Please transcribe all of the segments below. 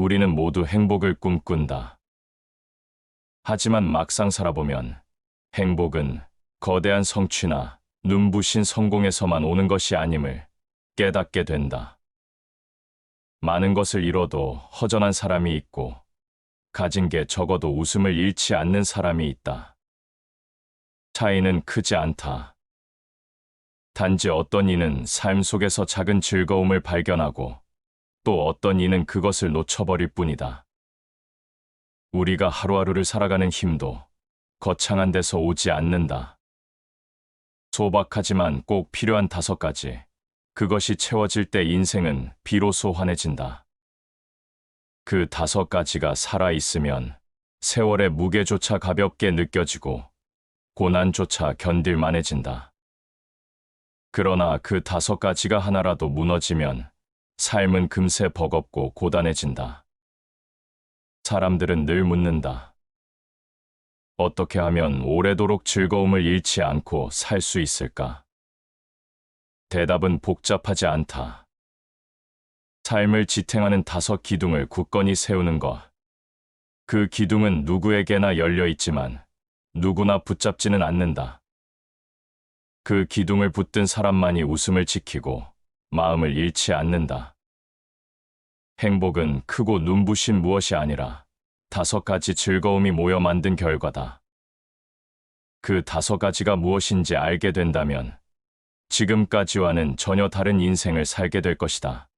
우리는 모두 행복을 꿈꾼다. 하지만 막상 살아보면 행복은 거대한 성취나 눈부신 성공에서만 오는 것이 아님을 깨닫게 된다. 많은 것을 잃어도 허전한 사람이 있고, 가진 게 적어도 웃음을 잃지 않는 사람이 있다. 차이는 크지 않다. 단지 어떤 이는 삶 속에서 작은 즐거움을 발견하고, 또 어떤 이는 그것을 놓쳐버릴 뿐이다. 우리가 하루하루를 살아가는 힘도 거창한 데서 오지 않는다. 소박하지만 꼭 필요한 5가지. 그것이 채워질 때 인생은 비로소 환해진다. 그 5가지가 살아있으면 세월의 무게조차 가볍게 느껴지고 고난조차 견딜만해진다. 그러나 그 5가지가 하나라도 무너지면 삶은 금세 버겁고 고단해진다. 사람들은 늘 묻는다. 어떻게 하면 오래도록 즐거움을 잃지 않고 살 수 있을까? 대답은 복잡하지 않다. 삶을 지탱하는 5기둥을 굳건히 세우는 것. 그 기둥은 누구에게나 열려 있지만 누구나 붙잡지는 않는다. 그 기둥을 붙든 사람만이 웃음을 지키고 마음을 잃지 않는다. 행복은 크고 눈부신 무엇이 아니라 5가지 즐거움이 모여 만든 결과다. 그 5가지가 무엇인지 알게 된다면 지금까지와는 전혀 다른 인생을 살게 될 것이다.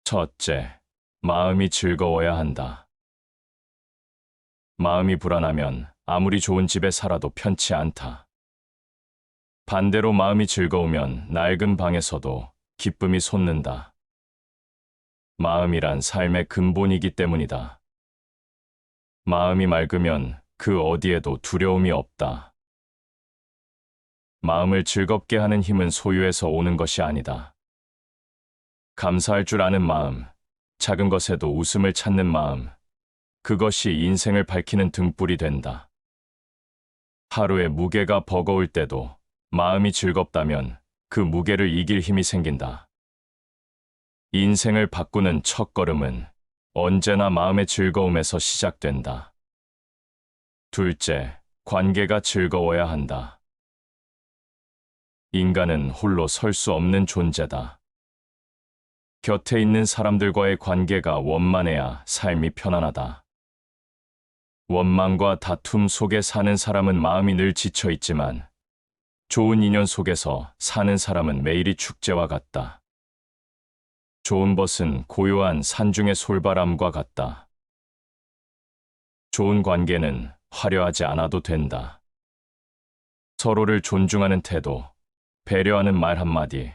첫째, 마음이 즐거워야 한다. 마음이 불안하면 아무리 좋은 집에 살아도 편치 않다. 반대로 마음이 즐거우면 낡은 방에서도 기쁨이 솟는다. 마음이란 삶의 근본이기 때문이다. 마음이 맑으면 그 어디에도 두려움이 없다. 마음을 즐겁게 하는 힘은 소유에서 오는 것이 아니다. 감사할 줄 아는 마음, 작은 것에도 웃음을 찾는 마음, 그것이 인생을 밝히는 등불이 된다. 하루의 무게가 버거울 때도 마음이 즐겁다면 그 무게를 이길 힘이 생긴다. 인생을 바꾸는 첫걸음은 언제나 마음의 즐거움에서 시작된다. 둘째, 관계가 즐거워야 한다. 인간은 홀로 설 수 없는 존재다. 곁에 있는 사람들과의 관계가 원만해야 삶이 편안하다. 원망과 다툼 속에 사는 사람은 마음이 늘 지쳐 있지만 좋은 인연 속에서 사는 사람은 매일이 축제와 같다. 좋은 벗은 고요한 산중의 솔바람과 같다. 좋은 관계는 화려하지 않아도 된다. 서로를 존중하는 태도, 배려하는 말 한마디,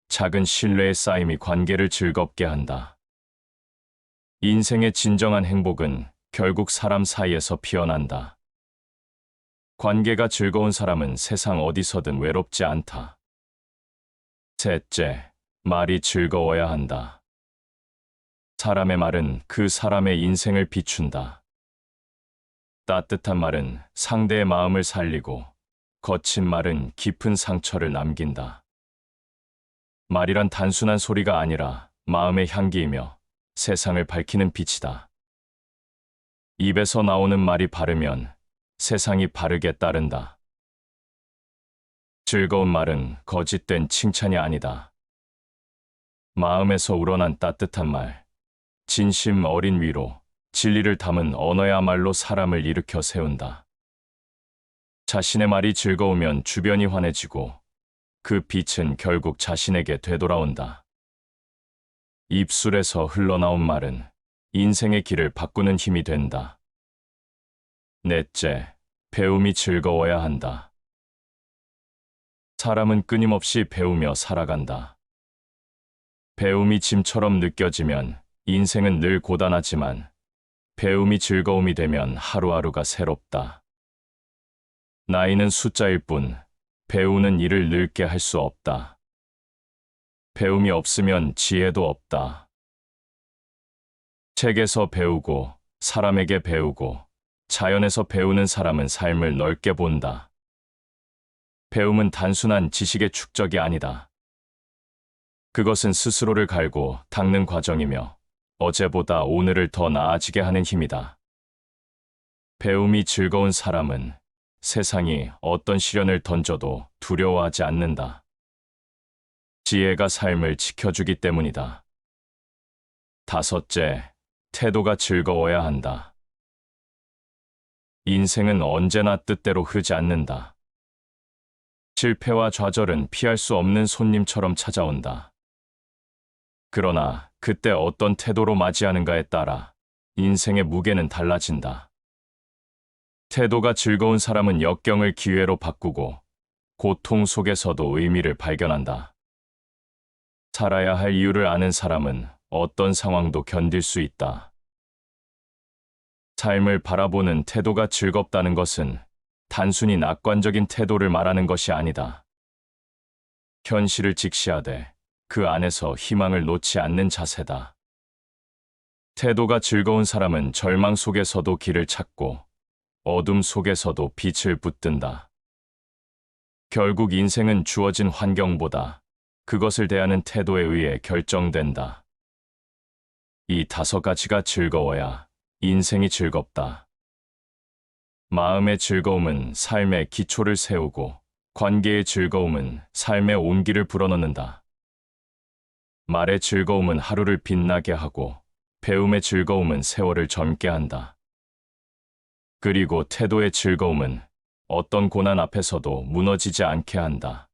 작은 신뢰의 쌓임이 관계를 즐겁게 한다. 인생의 진정한 행복은 결국 사람 사이에서 피어난다. 관계가 즐거운 사람은 세상 어디서든 외롭지 않다. 셋째, 말이 즐거워야 한다. 사람의 말은 그 사람의 인생을 비춘다. 따뜻한 말은 상대의 마음을 살리고 거친 말은 깊은 상처를 남긴다. 말이란 단순한 소리가 아니라 마음의 향기이며 세상을 밝히는 빛이다. 입에서 나오는 말이 바르면 세상이 바르게 따른다. 즐거운 말은 거짓된 칭찬이 아니다. 마음에서 우러난 따뜻한 말, 진심 어린 위로, 진리를 담은 언어야말로 사람을 일으켜 세운다. 자신의 말이 즐거우면 주변이 환해지고 그 빛은 결국 자신에게 되돌아온다. 입술에서 흘러나온 말은 인생의 길을 바꾸는 힘이 된다. 넷째, 배움이 즐거워야 한다. 사람은 끊임없이 배우며 살아간다. 배움이 짐처럼 느껴지면 인생은 늘 고단하지만 배움이 즐거움이 되면 하루하루가 새롭다. 나이는 숫자일 뿐 배우는 일을 늙게 할 수 없다. 배움이 없으면 지혜도 없다. 책에서 배우고 사람에게 배우고 자연에서 배우는 사람은 삶을 넓게 본다. 배움은 단순한 지식의 축적이 아니다. 그것은 스스로를 갈고 닦는 과정이며 어제보다 오늘을 더 나아지게 하는 힘이다. 배움이 즐거운 사람은 세상이 어떤 시련을 던져도 두려워하지 않는다. 지혜가 삶을 지켜주기 때문이다. 다섯째, 태도가 즐거워야 한다. 인생은 언제나 뜻대로 흐르지 않는다. 실패와 좌절은 피할 수 없는 손님처럼 찾아온다. 그러나 그때 어떤 태도로 맞이하는가에 따라 인생의 무게는 달라진다. 태도가 즐거운 사람은 역경을 기회로 바꾸고 고통 속에서도 의미를 발견한다. 살아야 할 이유를 아는 사람은 어떤 상황도 견딜 수 있다. 삶을 바라보는 태도가 즐겁다는 것은 단순히 낙관적인 태도를 말하는 것이 아니다. 현실을 직시하되 그 안에서 희망을 놓지 않는 자세다. 태도가 즐거운 사람은 절망 속에서도 길을 찾고 어둠 속에서도 빛을 붙든다. 결국 인생은 주어진 환경보다 그것을 대하는 태도에 의해 결정된다. 이 5가지가 즐거워야 인생이 즐겁다. 마음의 즐거움은 삶의 기초를 세우고 관계의 즐거움은 삶의 온기를 불어넣는다. 말의 즐거움은 하루를 빛나게 하고 배움의 즐거움은 세월을 젊게 한다. 그리고 태도의 즐거움은 어떤 고난 앞에서도 무너지지 않게 한다.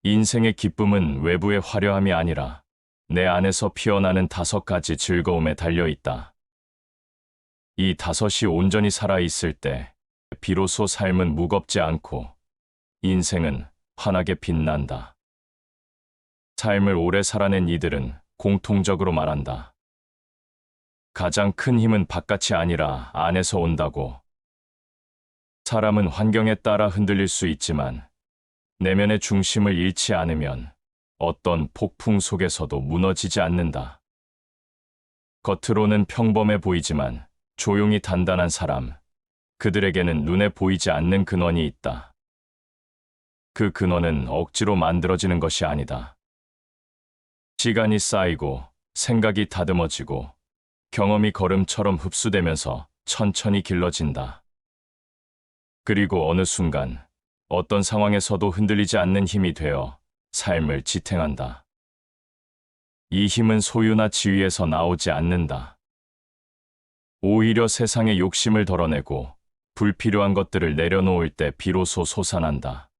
인생의 기쁨은 외부의 화려함이 아니라 내 안에서 피어나는 5가지 즐거움에 달려 있다. 이 5이 온전히 살아있을 때 비로소 삶은 무겁지 않고 인생은 환하게 빛난다. 삶을 오래 살아낸 이들은 공통적으로 말한다. 가장 큰 힘은 바깥이 아니라 안에서 온다고. 사람은 환경에 따라 흔들릴 수 있지만 내면의 중심을 잃지 않으면 어떤 폭풍 속에서도 무너지지 않는다. 겉으로는 평범해 보이지만 조용히 단단한 사람, 그들에게는 눈에 보이지 않는 근원이 있다. 그 근원은 억지로 만들어지는 것이 아니다. 시간이 쌓이고 생각이 다듬어지고 경험이 걸음처럼 흡수되면서 천천히 길러진다. 그리고 어느 순간 어떤 상황에서도 흔들리지 않는 힘이 되어 삶을 지탱한다. 이 힘은 소유나 지위에서 나오지 않는다. 오히려 세상의 욕심을 덜어내고 불필요한 것들을 내려놓을 때 비로소 솟아난다.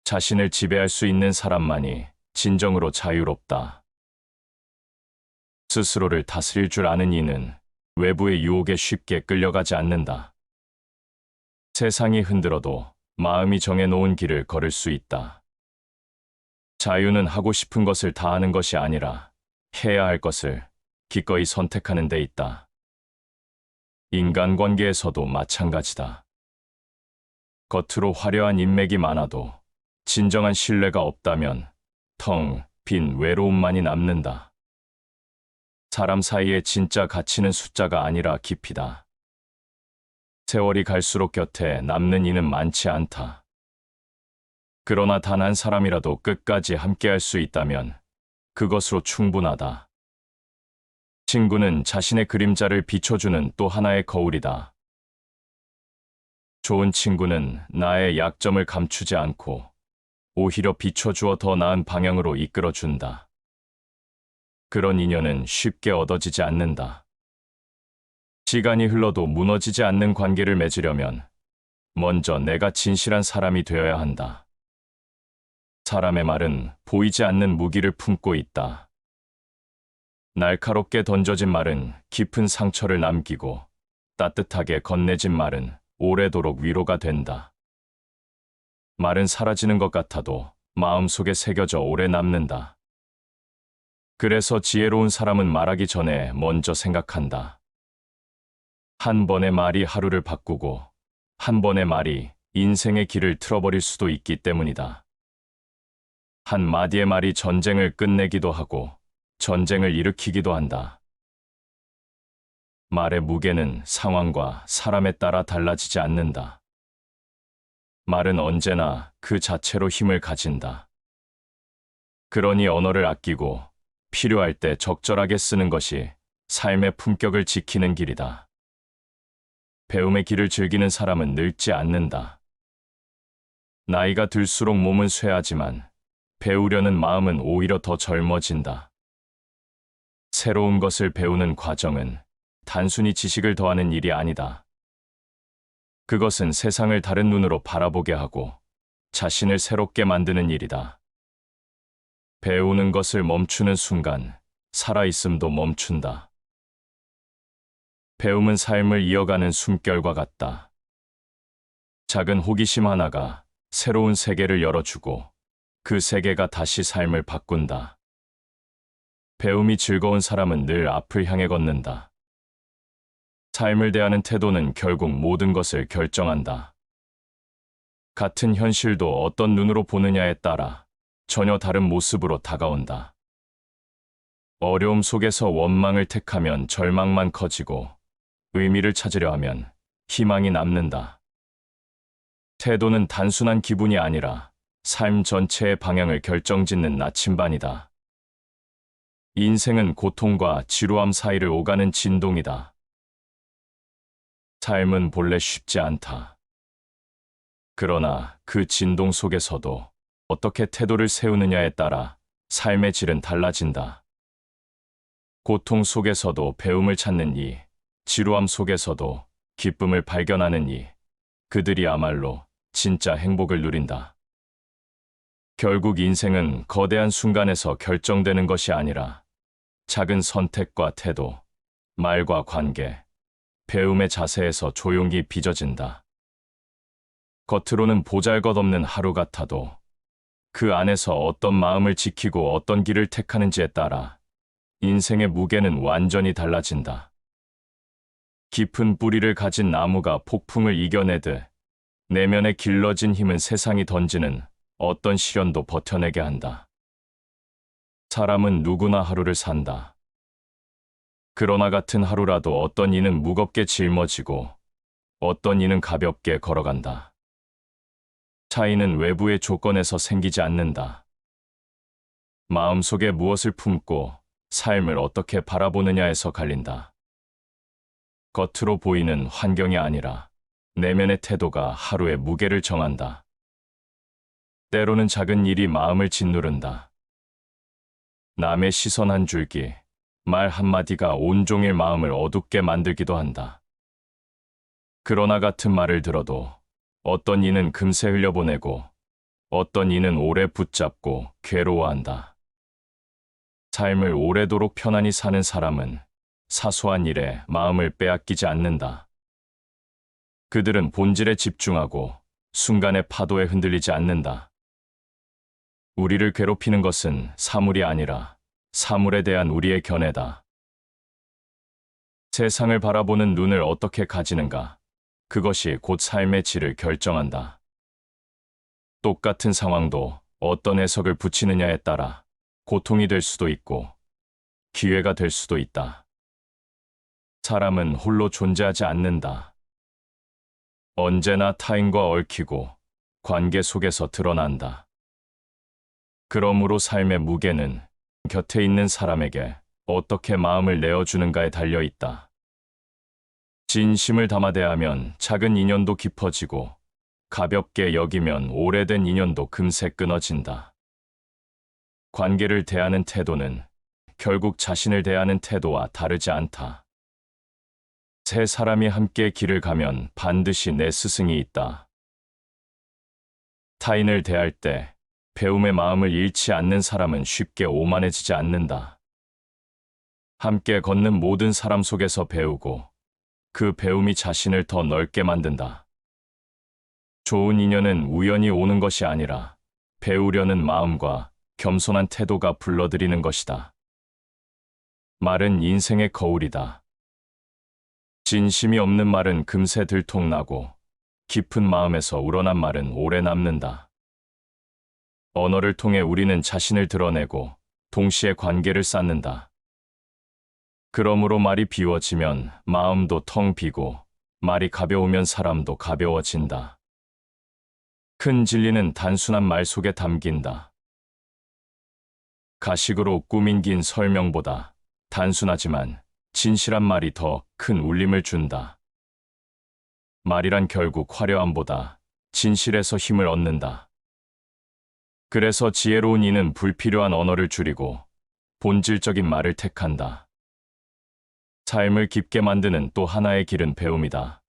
자신을 지배할 수 있는 사람만이 진정으로 자유롭다. 스스로를 다스릴 줄 아는 이는 외부의 유혹에 쉽게 끌려가지 않는다. 세상이 흔들어도 마음이 정해놓은 길을 걸을 수 있다. 자유는 하고 싶은 것을 다 하는 것이 아니라 해야 할 것을 기꺼이 선택하는 데 있다. 인간관계에서도 마찬가지다. 겉으로 화려한 인맥이 많아도 진정한 신뢰가 없다면 텅 빈 외로움만이 남는다. 사람 사이의 진짜 가치는 숫자가 아니라 깊이다. 세월이 갈수록 곁에 남는 이는 많지 않다. 그러나 단 한 사람이라도 끝까지 함께할 수 있다면 그것으로 충분하다. 친구는 자신의 그림자를 비춰주는 또 하나의 거울이다. 좋은 친구는 나의 약점을 감추지 않고 오히려 비춰주어 더 나은 방향으로 이끌어준다. 그런 인연은 쉽게 얻어지지 않는다. 시간이 흘러도 무너지지 않는 관계를 맺으려면 먼저 내가 진실한 사람이 되어야 한다. 사람의 말은 보이지 않는 무기를 품고 있다. 날카롭게 던져진 말은 깊은 상처를 남기고 따뜻하게 건네진 말은 오래도록 위로가 된다. 말은 사라지는 것 같아도 마음속에 새겨져 오래 남는다. 그래서 지혜로운 사람은 말하기 전에 먼저 생각한다. 한 번의 말이 하루를 바꾸고 한 번의 말이 인생의 길을 틀어버릴 수도 있기 때문이다. 한 마디의 말이 전쟁을 끝내기도 하고 전쟁을 일으키기도 한다. 말의 무게는 상황과 사람에 따라 달라지지 않는다. 말은 언제나 그 자체로 힘을 가진다. 그러니 언어를 아끼고 필요할 때 적절하게 쓰는 것이 삶의 품격을 지키는 길이다. 배움의 길을 즐기는 사람은 늙지 않는다. 나이가 들수록 몸은 쇠하지만 배우려는 마음은 오히려 더 젊어진다. 새로운 것을 배우는 과정은 단순히 지식을 더하는 일이 아니다. 그것은 세상을 다른 눈으로 바라보게 하고 자신을 새롭게 만드는 일이다. 배우는 것을 멈추는 순간 살아있음도 멈춘다. 배움은 삶을 이어가는 숨결과 같다. 작은 호기심 하나가 새로운 세계를 열어주고 그 세계가 다시 삶을 바꾼다. 배움이 즐거운 사람은 늘 앞을 향해 걷는다. 삶을 대하는 태도는 결국 모든 것을 결정한다. 같은 현실도 어떤 눈으로 보느냐에 따라 전혀 다른 모습으로 다가온다. 어려움 속에서 원망을 택하면 절망만 커지고 의미를 찾으려 하면 희망이 남는다. 태도는 단순한 기분이 아니라 삶 전체의 방향을 결정짓는 나침반이다. 인생은 고통과 지루함 사이를 오가는 진동이다. 삶은 본래 쉽지 않다. 그러나 그 진동 속에서도 어떻게 태도를 세우느냐에 따라 삶의 질은 달라진다. 고통 속에서도 배움을 찾는 이, 지루함 속에서도 기쁨을 발견하는 이, 그들이야말로 진짜 행복을 누린다. 결국 인생은 거대한 순간에서 결정되는 것이 아니라 작은 선택과 태도, 말과 관계, 배움의 자세에서 조용히 빚어진다. 겉으로는 보잘것없는 하루 같아도 그 안에서 어떤 마음을 지키고 어떤 길을 택하는지에 따라 인생의 무게는 완전히 달라진다. 깊은 뿌리를 가진 나무가 폭풍을 이겨내듯 내면에 길러진 힘은 세상이 던지는 어떤 시련도 버텨내게 한다. 사람은 누구나 하루를 산다. 그러나 같은 하루라도 어떤 이는 무겁게 짊어지고 어떤 이는 가볍게 걸어간다. 차이는 외부의 조건에서 생기지 않는다. 마음속에 무엇을 품고 삶을 어떻게 바라보느냐에서 갈린다. 겉으로 보이는 환경이 아니라 내면의 태도가 하루의 무게를 정한다. 때로는 작은 일이 마음을 짓누른다. 남의 시선 한 줄기, 말 한마디가 온종일 마음을 어둡게 만들기도 한다. 그러나 같은 말을 들어도 어떤 이는 금세 흘려보내고 어떤 이는 오래 붙잡고 괴로워한다. 삶을 오래도록 편안히 사는 사람은 사소한 일에 마음을 빼앗기지 않는다. 그들은 본질에 집중하고 순간의 파도에 흔들리지 않는다. 우리를 괴롭히는 것은 사물이 아니라 사물에 대한 우리의 견해다. 세상을 바라보는 눈을 어떻게 가지는가, 그것이 곧 삶의 질을 결정한다. 똑같은 상황도 어떤 해석을 붙이느냐에 따라 고통이 될 수도 있고 기회가 될 수도 있다. 사람은 홀로 존재하지 않는다. 언제나 타인과 얽히고 관계 속에서 드러난다. 그러므로 삶의 무게는 곁에 있는 사람에게 어떻게 마음을 내어주는가에 달려 있다. 진심을 담아 대하면 작은 인연도 깊어지고 가볍게 여기면 오래된 인연도 금세 끊어진다. 관계를 대하는 태도는 결국 자신을 대하는 태도와 다르지 않다. 세 사람이 함께 길을 가면 반드시 내 스승이 있다. 타인을 대할 때 배움의 마음을 잃지 않는 사람은 쉽게 오만해지지 않는다. 함께 걷는 모든 사람 속에서 배우고 그 배움이 자신을 더 넓게 만든다. 좋은 인연은 우연히 오는 것이 아니라 배우려는 마음과 겸손한 태도가 불러들이는 것이다. 말은 인생의 거울이다. 진심이 없는 말은 금세 들통나고 깊은 마음에서 우러난 말은 오래 남는다. 언어를 통해 우리는 자신을 드러내고 동시에 관계를 쌓는다. 그러므로 말이 비워지면 마음도 텅 비고 말이 가벼우면 사람도 가벼워진다. 큰 진리는 단순한 말 속에 담긴다. 가식으로 꾸민 긴 설명보다 단순하지만 진실한 말이 더 큰 울림을 준다. 말이란 결국 화려함보다 진실에서 힘을 얻는다. 그래서 지혜로운 이는 불필요한 언어를 줄이고 본질적인 말을 택한다. 삶을 깊게 만드는 또 하나의 길은 배움이다.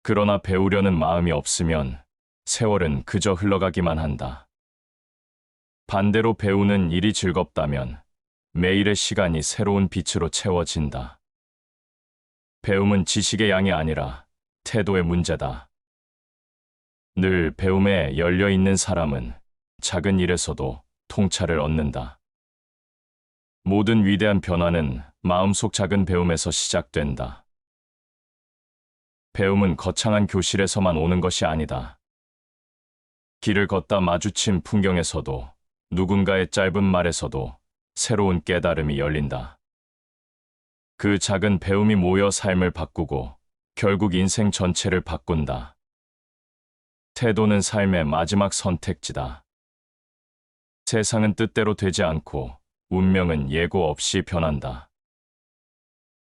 그러나 배우려는 마음이 없으면 세월은 그저 흘러가기만 한다. 반대로 배우는 일이 즐겁다면 매일의 시간이 새로운 빛으로 채워진다. 배움은 지식의 양이 아니라 태도의 문제다. 늘 배움에 열려 있는 사람은 작은 일에서도 통찰을 얻는다. 모든 위대한 변화는 마음속 작은 배움에서 시작된다. 배움은 거창한 교실에서만 오는 것이 아니다. 길을 걷다 마주친 풍경에서도 누군가의 짧은 말에서도 새로운 깨달음이 열린다. 그 작은 배움이 모여 삶을 바꾸고 결국 인생 전체를 바꾼다. 태도는 삶의 마지막 선택지다. 세상은 뜻대로 되지 않고 운명은 예고 없이 변한다.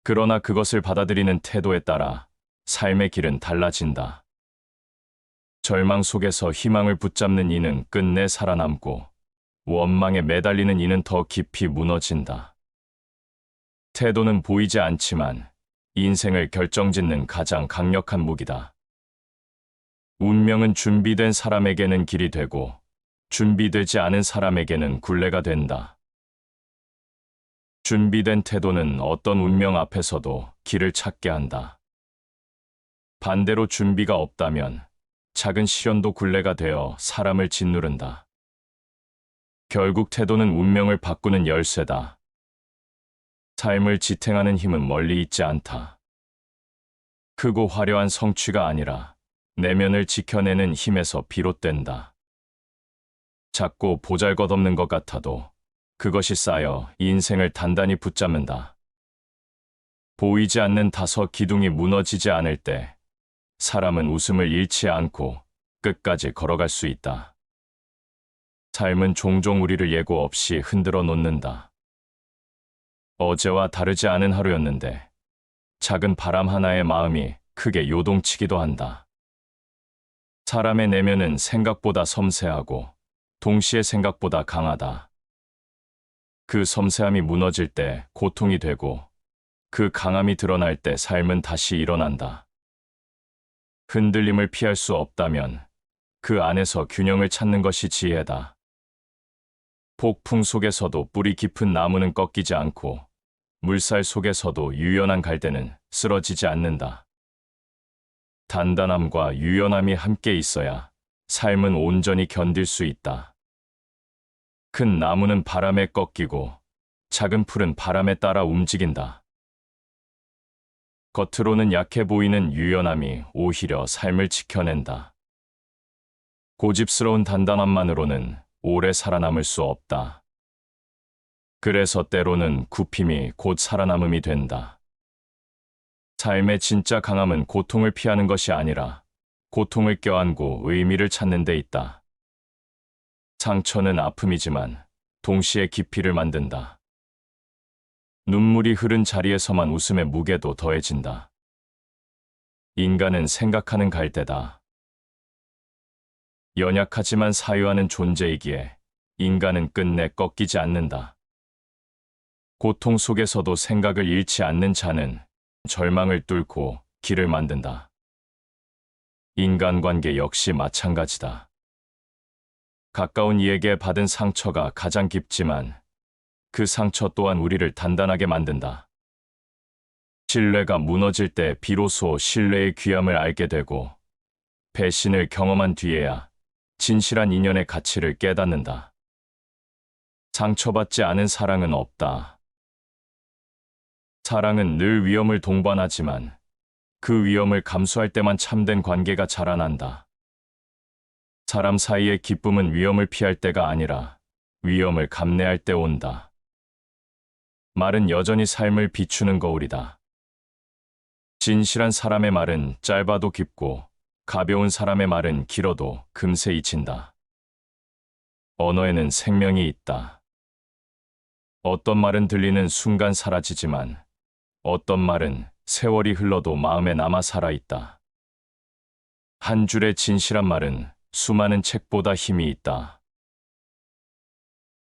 그러나 그것을 받아들이는 태도에 따라 삶의 길은 달라진다. 절망 속에서 희망을 붙잡는 이는 끝내 살아남고 원망에 매달리는 이는 더 깊이 무너진다. 태도는 보이지 않지만 인생을 결정짓는 가장 강력한 무기다. 운명은 준비된 사람에게는 길이 되고 준비되지 않은 사람에게는 굴레가 된다. 준비된 태도는 어떤 운명 앞에서도 길을 찾게 한다. 반대로 준비가 없다면 작은 시련도 굴레가 되어 사람을 짓누른다. 결국 태도는 운명을 바꾸는 열쇠다. 삶을 지탱하는 힘은 멀리 있지 않다. 크고 화려한 성취가 아니라 내면을 지켜내는 힘에서 비롯된다. 작고 보잘것없는 것 같아도 그것이 쌓여 인생을 단단히 붙잡는다. 보이지 않는 다섯 기둥이 무너지지 않을 때 사람은 웃음을 잃지 않고 끝까지 걸어갈 수 있다. 삶은 종종 우리를 예고 없이 흔들어 놓는다. 어제와 다르지 않은 하루였는데 작은 바람 하나의 마음이 크게 요동치기도 한다. 사람의 내면은 생각보다 섬세하고 동시에 생각보다 강하다. 그 섬세함이 무너질 때 고통이 되고 그 강함이 드러날 때 삶은 다시 일어난다. 흔들림을 피할 수 없다면 그 안에서 균형을 찾는 것이 지혜다. 폭풍 속에서도 뿌리 깊은 나무는 꺾이지 않고 물살 속에서도 유연한 갈대는 쓰러지지 않는다. 단단함과 유연함이 함께 있어야 삶은 온전히 견딜 수 있다. 큰 나무는 바람에 꺾이고 작은 풀은 바람에 따라 움직인다. 겉으로는 약해 보이는 유연함이 오히려 삶을 지켜낸다. 고집스러운 단단함만으로는 오래 살아남을 수 없다. 그래서 때로는 굽힘이 곧 살아남음이 된다. 삶의 진짜 강함은 고통을 피하는 것이 아니라 고통을 껴안고 의미를 찾는 데 있다. 상처는 아픔이지만 동시에 깊이를 만든다. 눈물이 흐른 자리에서만 웃음의 무게도 더해진다. 인간은 생각하는 갈대다. 연약하지만 사유하는 존재이기에 인간은 끝내 꺾이지 않는다. 고통 속에서도 생각을 잃지 않는 자는 절망을 뚫고 길을 만든다. 인간관계 역시 마찬가지다. 가까운 이에게 받은 상처가 가장 깊지만 그 상처 또한 우리를 단단하게 만든다. 신뢰가 무너질 때 비로소 신뢰의 귀함을 알게 되고 배신을 경험한 뒤에야 진실한 인연의 가치를 깨닫는다. 상처받지 않은 사랑은 없다. 사랑은 늘 위험을 동반하지만 그 위험을 감수할 때만 참된 관계가 자라난다. 사람 사이의 기쁨은 위험을 피할 때가 아니라 위험을 감내할 때 온다. 말은 여전히 삶을 비추는 거울이다. 진실한 사람의 말은 짧아도 깊고 가벼운 사람의 말은 길어도 금세 잊힌다. 언어에는 생명이 있다. 어떤 말은 들리는 순간 사라지지만 어떤 말은 세월이 흘러도 마음에 남아 살아있다. 한 줄의 진실한 말은 수많은 책보다 힘이 있다.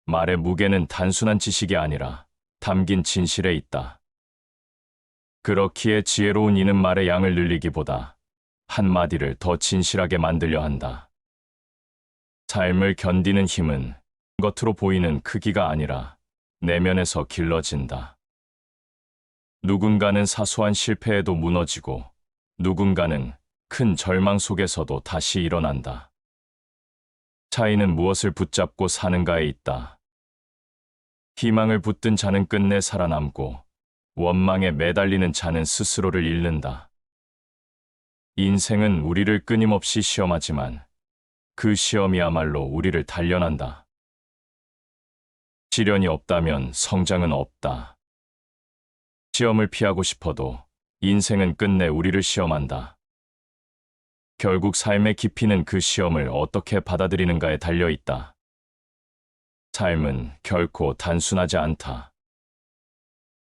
말의 무게는 단순한 지식이 아니라 담긴 진실에 있다. 그렇기에 지혜로운 이는 말의 양을 늘리기보다 한마디를 더 진실하게 만들려 한다. 삶을 견디는 힘은 겉으로 보이는 크기가 아니라 내면에서 길러진다. 누군가는 사소한 실패에도 무너지고 누군가는 큰 절망 속에서도 다시 일어난다. 차이는 무엇을 붙잡고 사는가에 있다. 희망을 붙든 자는 끝내 살아남고 원망에 매달리는 자는 스스로를 잃는다. 인생은 우리를 끊임없이 시험하지만 그 시험이야말로 우리를 단련한다. 시련이 없다면 성장은 없다. 시험을 피하고 싶어도 인생은 끝내 우리를 시험한다. 결국 삶의 깊이는 그 시험을 어떻게 받아들이는가에 달려 있다. 삶은 결코 단순하지 않다.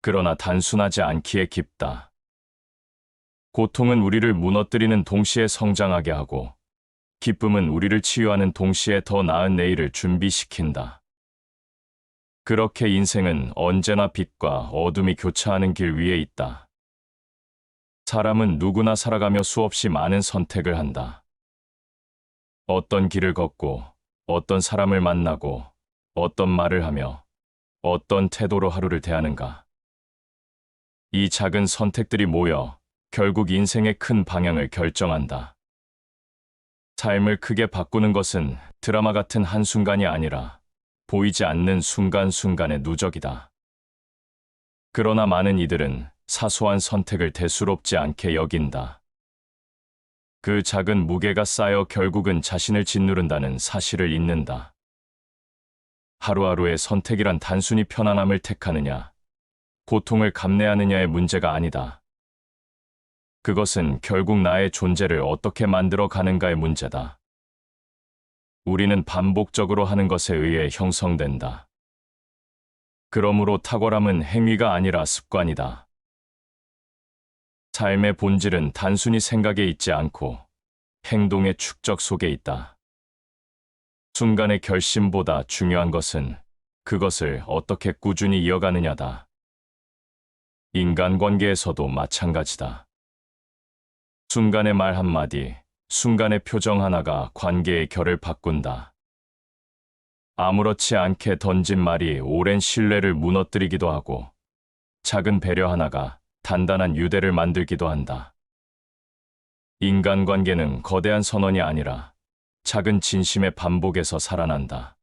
그러나 단순하지 않기에 깊다. 고통은 우리를 무너뜨리는 동시에 성장하게 하고, 기쁨은 우리를 치유하는 동시에 더 나은 내일을 준비시킨다. 그렇게 인생은 언제나 빛과 어둠이 교차하는 길 위에 있다. 사람은 누구나 살아가며 수없이 많은 선택을 한다. 어떤 길을 걷고, 어떤 사람을 만나고, 어떤 말을 하며, 어떤 태도로 하루를 대하는가. 이 작은 선택들이 모여 결국 인생의 큰 방향을 결정한다. 삶을 크게 바꾸는 것은 드라마 같은 한순간이 아니라 보이지 않는 순간순간의 누적이다. 그러나 많은 이들은 사소한 선택을 대수롭지 않게 여긴다. 그 작은 무게가 쌓여 결국은 자신을 짓누른다는 사실을 잊는다. 하루하루의 선택이란 단순히 편안함을 택하느냐, 고통을 감내하느냐의 문제가 아니다. 그것은 결국 나의 존재를 어떻게 만들어 가는가의 문제다. 우리는 반복적으로 하는 것에 의해 형성된다. 그러므로 탁월함은 행위가 아니라 습관이다. 삶의 본질은 단순히 생각에 있지 않고 행동의 축적 속에 있다. 순간의 결심보다 중요한 것은 그것을 어떻게 꾸준히 이어가느냐다. 인간관계에서도 마찬가지다. 순간의 말 한마디, 순간의 표정 하나가 관계의 결을 바꾼다. 아무렇지 않게 던진 말이 오랜 신뢰를 무너뜨리기도 하고, 작은 배려 하나가 단단한 유대를 만들기도 한다. 인간관계는 거대한 선언이 아니라 작은 진심의 반복에서 살아난다.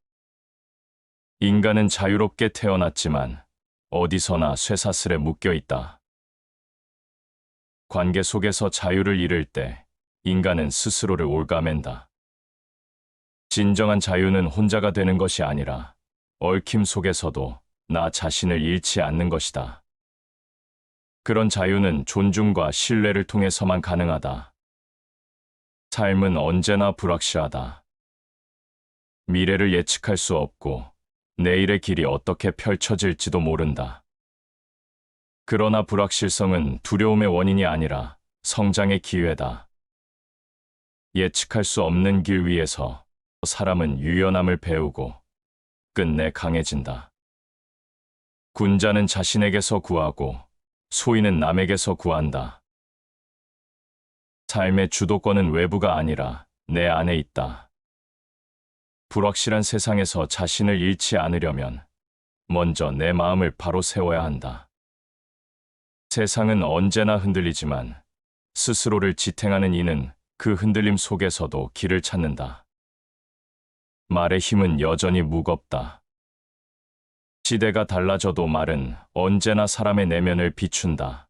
인간은 자유롭게 태어났지만 어디서나 쇠사슬에 묶여 있다. 관계 속에서 자유를 잃을 때 인간은 스스로를 올가맨다. 진정한 자유는 혼자가 되는 것이 아니라 얽힘 속에서도 나 자신을 잃지 않는 것이다. 그런 자유는 존중과 신뢰를 통해서만 가능하다. 삶은 언제나 불확실하다. 미래를 예측할 수 없고 내일의 길이 어떻게 펼쳐질지도 모른다. 그러나 불확실성은 두려움의 원인이 아니라 성장의 기회다. 예측할 수 없는 길 위에서 사람은 유연함을 배우고 끝내 강해진다. 군자는 자신에게서 구하고 소인은 남에게서 구한다. 삶의 주도권은 외부가 아니라 내 안에 있다. 불확실한 세상에서 자신을 잃지 않으려면 먼저 내 마음을 바로 세워야 한다. 세상은 언제나 흔들리지만 스스로를 지탱하는 이는 그 흔들림 속에서도 길을 찾는다. 말의 힘은 여전히 무겁다. 시대가 달라져도 말은 언제나 사람의 내면을 비춘다.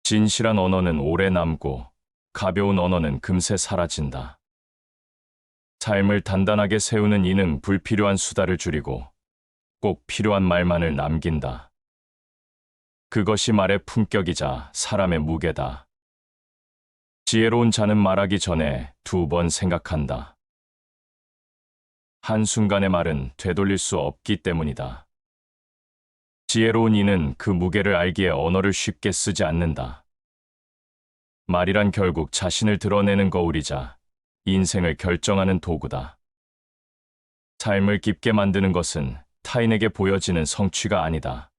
진실한 언어는 오래 남고 가벼운 언어는 금세 사라진다. 삶을 단단하게 세우는 이는 불필요한 수다를 줄이고 꼭 필요한 말만을 남긴다. 그것이 말의 품격이자 사람의 무게다. 지혜로운 자는 말하기 전에 2번 생각한다. 한순간의 말은 되돌릴 수 없기 때문이다. 지혜로운 이는 그 무게를 알기에 언어를 쉽게 쓰지 않는다. 말이란 결국 자신을 드러내는 거울이자 인생을 결정하는 도구다. 삶을 깊게 만드는 것은 타인에게 보여지는 성취가 아니다.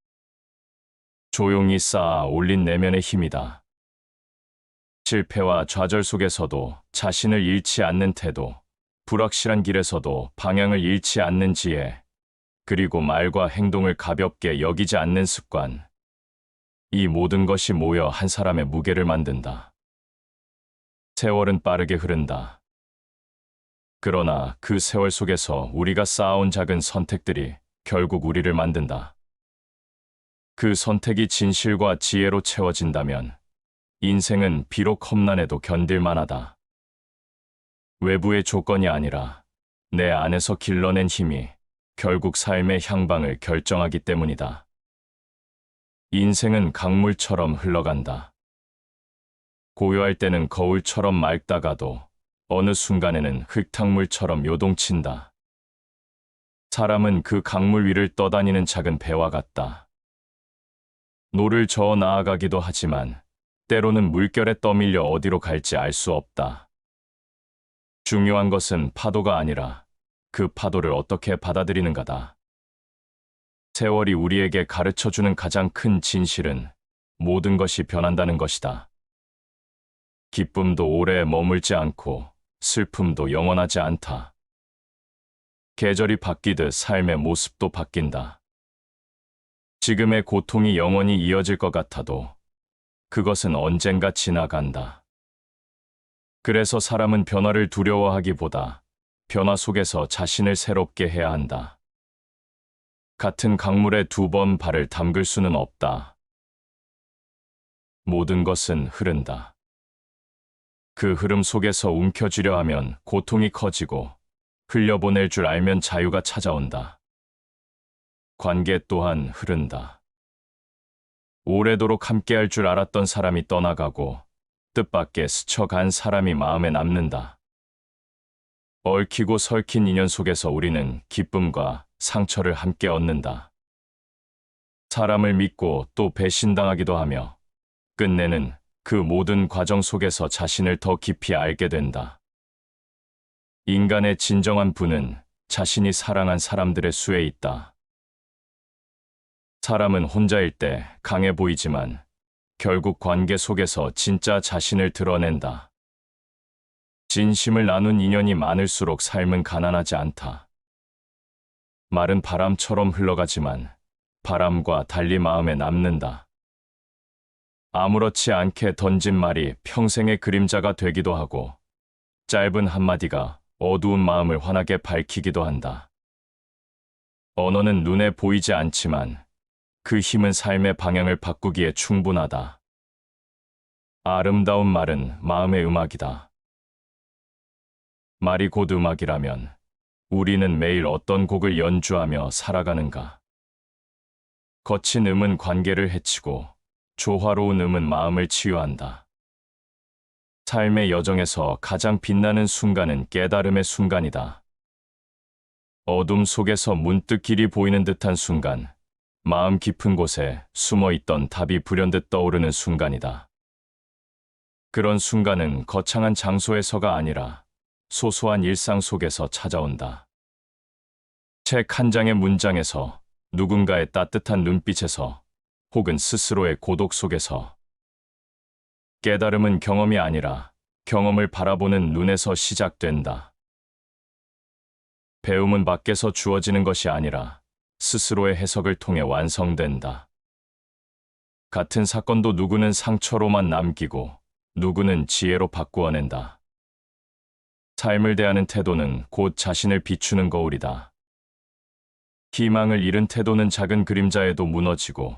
조용히 쌓아 올린 내면의 힘이다. 실패와 좌절 속에서도 자신을 잃지 않는 태도, 불확실한 길에서도 방향을 잃지 않는 지혜, 그리고 말과 행동을 가볍게 여기지 않는 습관. 이 모든 것이 모여 한 사람의 무게를 만든다. 세월은 빠르게 흐른다. 그러나 그 세월 속에서 우리가 쌓아온 작은 선택들이 결국 우리를 만든다. 그 선택이 진실과 지혜로 채워진다면 인생은 비록 험난해도 견딜 만하다. 외부의 조건이 아니라 내 안에서 길러낸 힘이 결국 삶의 향방을 결정하기 때문이다. 인생은 강물처럼 흘러간다. 고요할 때는 거울처럼 맑다가도 어느 순간에는 흙탕물처럼 요동친다. 사람은 그 강물 위를 떠다니는 작은 배와 같다. 노를 저어 나아가기도 하지만 때로는 물결에 떠밀려 어디로 갈지 알 수 없다. 중요한 것은 파도가 아니라 그 파도를 어떻게 받아들이는가다. 세월이 우리에게 가르쳐주는 가장 큰 진실은 모든 것이 변한다는 것이다. 기쁨도 오래 머물지 않고 슬픔도 영원하지 않다. 계절이 바뀌듯 삶의 모습도 바뀐다. 지금의 고통이 영원히 이어질 것 같아도 그것은 언젠가 지나간다. 그래서 사람은 변화를 두려워하기보다 변화 속에서 자신을 새롭게 해야 한다. 같은 강물에 두 번 발을 담글 수는 없다. 모든 것은 흐른다. 그 흐름 속에서 움켜쥐려 하면 고통이 커지고 흘려보낼 줄 알면 자유가 찾아온다. 관계 또한 흐른다. 오래도록 함께할 줄 알았던 사람이 떠나가고 뜻밖의 스쳐간 사람이 마음에 남는다. 얽히고 설킨 인연 속에서 우리는 기쁨과 상처를 함께 얻는다. 사람을 믿고 또 배신당하기도 하며 끝내는 그 모든 과정 속에서 자신을 더 깊이 알게 된다. 인간의 진정한 부는 자신이 사랑한 사람들의 수에 있다. 사람은 혼자일 때 강해 보이지만 결국 관계 속에서 진짜 자신을 드러낸다. 진심을 나눈 인연이 많을수록 삶은 가난하지 않다. 말은 바람처럼 흘러가지만 바람과 달리 마음에 남는다. 아무렇지 않게 던진 말이 평생의 그림자가 되기도 하고 짧은 한마디가 어두운 마음을 환하게 밝히기도 한다. 언어는 눈에 보이지 않지만 그 힘은 삶의 방향을 바꾸기에 충분하다. 아름다운 말은 마음의 음악이다. 말이 곧 음악이라면 우리는 매일 어떤 곡을 연주하며 살아가는가? 거친 음은 관계를 해치고 조화로운 음은 마음을 치유한다. 삶의 여정에서 가장 빛나는 순간은 깨달음의 순간이다. 어둠 속에서 문득 길이 보이는 듯한 순간, 마음 깊은 곳에 숨어있던 답이 불현듯 떠오르는 순간이다. 그런 순간은 거창한 장소에서가 아니라 소소한 일상 속에서 찾아온다. 책 한 장의 문장에서, 누군가의 따뜻한 눈빛에서, 혹은 스스로의 고독 속에서. 깨달음은 경험이 아니라 경험을 바라보는 눈에서 시작된다. 배움은 밖에서 주어지는 것이 아니라 스스로의 해석을 통해 완성된다. 같은 사건도 누구는 상처로만 남기고 누구는 지혜로 바꾸어낸다. 삶을 대하는 태도는 곧 자신을 비추는 거울이다. 희망을 잃은 태도는 작은 그림자에도 무너지고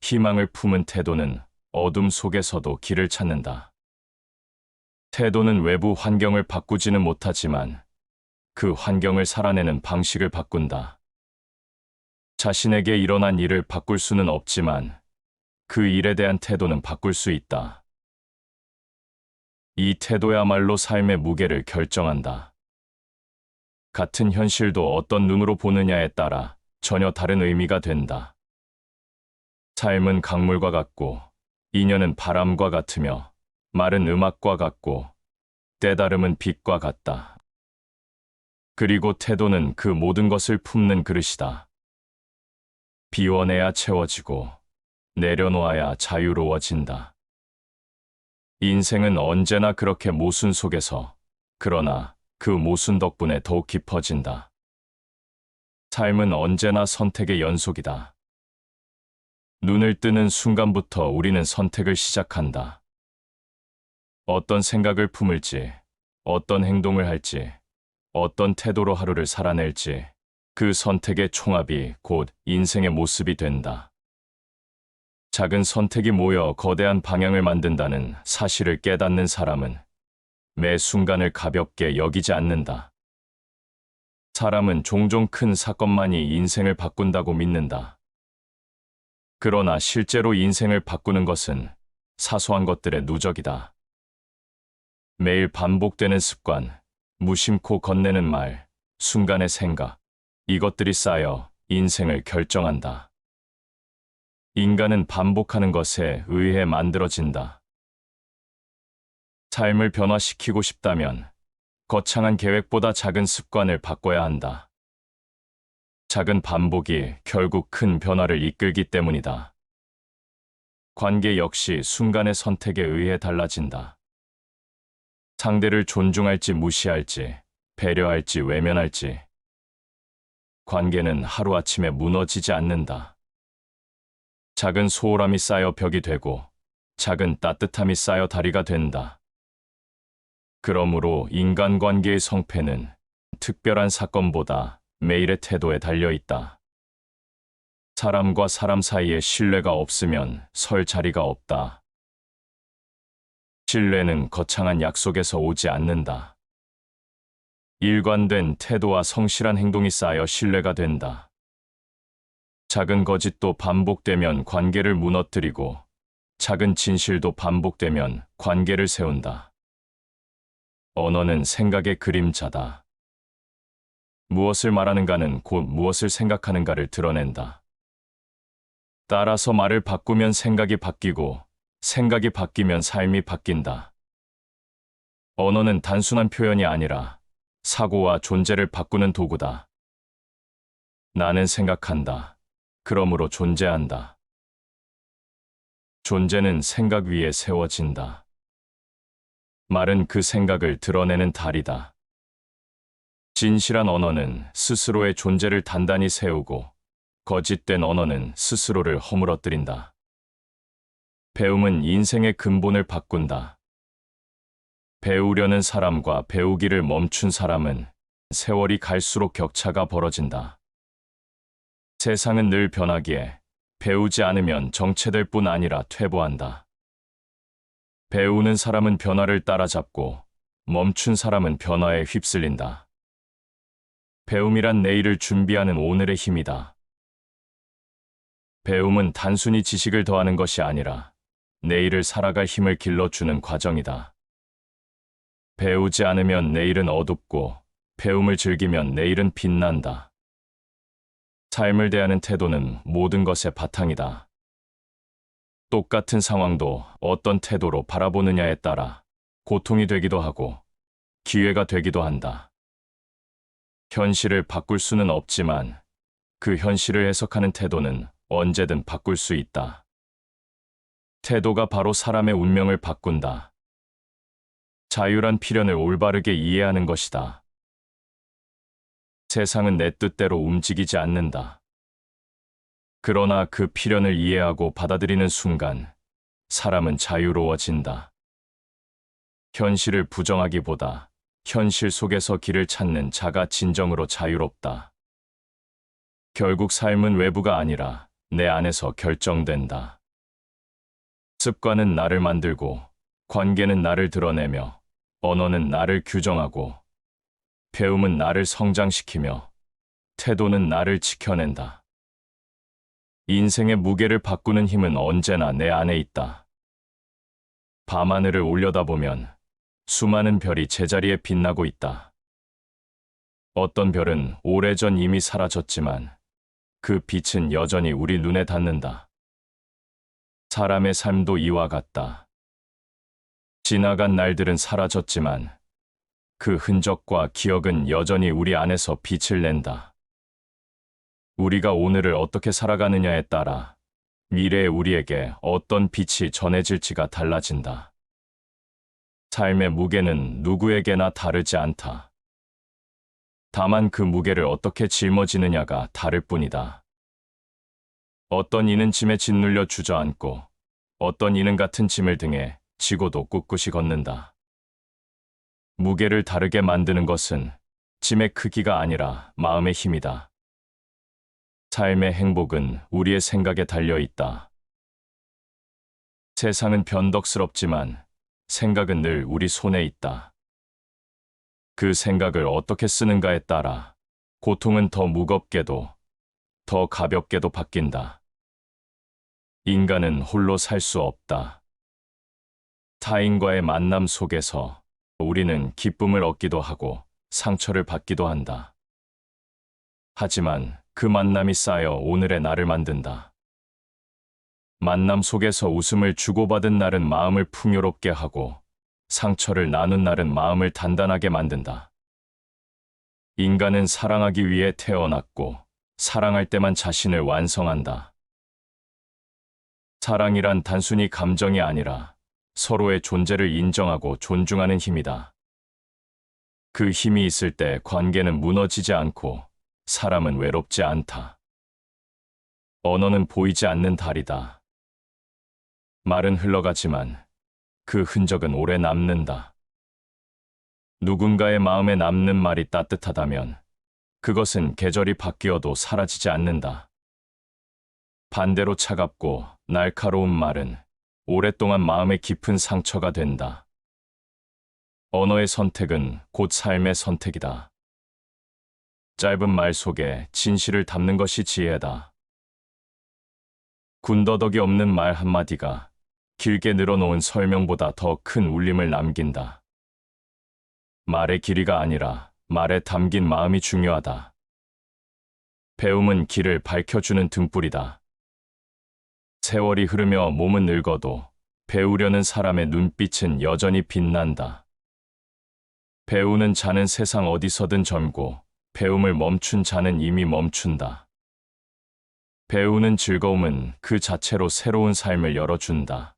희망을 품은 태도는 어둠 속에서도 길을 찾는다. 태도는 외부 환경을 바꾸지는 못하지만 그 환경을 살아내는 방식을 바꾼다. 자신에게 일어난 일을 바꿀 수는 없지만 그 일에 대한 태도는 바꿀 수 있다. 이 태도야말로 삶의 무게를 결정한다. 같은 현실도 어떤 눈으로 보느냐에 따라 전혀 다른 의미가 된다. 삶은 강물과 같고, 인연은 바람과 같으며, 말은 음악과 같고, 때다름은 빛과 같다. 그리고 태도는 그 모든 것을 품는 그릇이다. 비워내야 채워지고, 내려놓아야 자유로워진다. 인생은 언제나 그렇게 모순 속에서, 그러나 그 모순 덕분에 더욱 깊어진다. 삶은 언제나 선택의 연속이다. 눈을 뜨는 순간부터 우리는 선택을 시작한다. 어떤 생각을 품을지, 어떤 행동을 할지, 어떤 태도로 하루를 살아낼지, 그 선택의 총합이 곧 인생의 모습이 된다. 작은 선택이 모여 거대한 방향을 만든다는 사실을 깨닫는 사람은 매 순간을 가볍게 여기지 않는다. 사람은 종종 큰 사건만이 인생을 바꾼다고 믿는다. 그러나 실제로 인생을 바꾸는 것은 사소한 것들의 누적이다. 매일 반복되는 습관, 무심코 건네는 말, 순간의 생각, 이것들이 쌓여 인생을 결정한다. 인간은 반복하는 것에 의해 만들어진다. 삶을 변화시키고 싶다면 거창한 계획보다 작은 습관을 바꿔야 한다. 작은 반복이 결국 큰 변화를 이끌기 때문이다. 관계 역시 순간의 선택에 의해 달라진다. 상대를 존중할지 무시할지, 배려할지 외면할지. 관계는 하루아침에 무너지지 않는다. 작은 소홀함이 쌓여 벽이 되고, 작은 따뜻함이 쌓여 다리가 된다. 그러므로 인간관계의 성패는 특별한 사건보다 매일의 태도에 달려 있다. 사람과 사람 사이에 신뢰가 없으면 설 자리가 없다. 신뢰는 거창한 약속에서 오지 않는다. 일관된 태도와 성실한 행동이 쌓여 신뢰가 된다. 작은 거짓도 반복되면 관계를 무너뜨리고, 작은 진실도 반복되면 관계를 세운다. 언어는 생각의 그림자다. 무엇을 말하는가는 곧 무엇을 생각하는가를 드러낸다. 따라서 말을 바꾸면 생각이 바뀌고, 생각이 바뀌면 삶이 바뀐다. 언어는 단순한 표현이 아니라 사고와 존재를 바꾸는 도구다. 나는 생각한다. 그러므로 존재한다. 존재는 생각 위에 세워진다. 말은 그 생각을 드러내는 달이다. 진실한 언어는 스스로의 존재를 단단히 세우고, 거짓된 언어는 스스로를 허물어뜨린다. 배움은 인생의 근본을 바꾼다. 배우려는 사람과 배우기를 멈춘 사람은 세월이 갈수록 격차가 벌어진다. 세상은 늘 변하기에 배우지 않으면 정체될 뿐 아니라 퇴보한다. 배우는 사람은 변화를 따라잡고, 멈춘 사람은 변화에 휩쓸린다. 배움이란 내일을 준비하는 오늘의 힘이다. 배움은 단순히 지식을 더하는 것이 아니라 내일을 살아갈 힘을 길러주는 과정이다. 배우지 않으면 내일은 어둡고, 배움을 즐기면 내일은 빛난다. 삶을 대하는 태도는 모든 것의 바탕이다. 똑같은 상황도 어떤 태도로 바라보느냐에 따라 고통이 되기도 하고 기회가 되기도 한다. 현실을 바꿀 수는 없지만 그 현실을 해석하는 태도는 언제든 바꿀 수 있다. 태도가 바로 사람의 운명을 바꾼다. 자유란 필연을 올바르게 이해하는 것이다. 세상은 내 뜻대로 움직이지 않는다. 그러나 그 필연을 이해하고 받아들이는 순간, 사람은 자유로워진다. 현실을 부정하기보다 현실 속에서 길을 찾는 자가 진정으로 자유롭다. 결국 삶은 외부가 아니라 내 안에서 결정된다. 습관은 나를 만들고, 관계는 나를 드러내며, 언어는 나를 규정하고, 배움은 나를 성장시키며, 태도는 나를 지켜낸다. 인생의 무게를 바꾸는 힘은 언제나 내 안에 있다. 밤하늘을 올려다보면 수많은 별이 제자리에 빛나고 있다. 어떤 별은 오래전 이미 사라졌지만 그 빛은 여전히 우리 눈에 닿는다. 사람의 삶도 이와 같다. 지나간 날들은 사라졌지만 그 흔적과 기억은 여전히 우리 안에서 빛을 낸다. 우리가 오늘을 어떻게 살아가느냐에 따라 미래의 우리에게 어떤 빛이 전해질지가 달라진다. 삶의 무게는 누구에게나 다르지 않다. 다만 그 무게를 어떻게 짊어지느냐가 다를 뿐이다. 어떤 이는 짐에 짓눌려 주저앉고 어떤 이는 같은 짐을 등에 지고도 꿋꿋이 걷는다. 무게를 다르게 만드는 것은 짐의 크기가 아니라 마음의 힘이다. 삶의 행복은 우리의 생각에 달려 있다. 세상은 변덕스럽지만 생각은 늘 우리 손에 있다. 그 생각을 어떻게 쓰는가에 따라 고통은 더 무겁게도 더 가볍게도 바뀐다. 인간은 홀로 살 수 없다. 타인과의 만남 속에서 우리는 기쁨을 얻기도 하고 상처를 받기도 한다. 하지만 그 만남이 쌓여 오늘의 나를 만든다. 만남 속에서 웃음을 주고받은 날은 마음을 풍요롭게 하고 상처를 나눈 날은 마음을 단단하게 만든다. 인간은 사랑하기 위해 태어났고 사랑할 때만 자신을 완성한다. 사랑이란 단순히 감정이 아니라 서로의 존재를 인정하고 존중하는 힘이다. 그 힘이 있을 때 관계는 무너지지 않고 사람은 외롭지 않다. 언어는 보이지 않는 달이다. 말은 흘러가지만 그 흔적은 오래 남는다. 누군가의 마음에 남는 말이 따뜻하다면 그것은 계절이 바뀌어도 사라지지 않는다. 반대로 차갑고 날카로운 말은 오랫동안 마음에 깊은 상처가 된다. 언어의 선택은 곧 삶의 선택이다. 짧은 말 속에 진실을 담는 것이 지혜다. 군더더기 없는 말 한마디가 길게 늘어놓은 설명보다 더 큰 울림을 남긴다. 말의 길이가 아니라 말에 담긴 마음이 중요하다. 배움은 길을 밝혀주는 등불이다. 세월이 흐르며 몸은 늙어도 배우려는 사람의 눈빛은 여전히 빛난다. 배우는 자는 세상 어디서든 젊고 배움을 멈춘 자는 이미 멈춘다. 배우는 즐거움은 그 자체로 새로운 삶을 열어준다.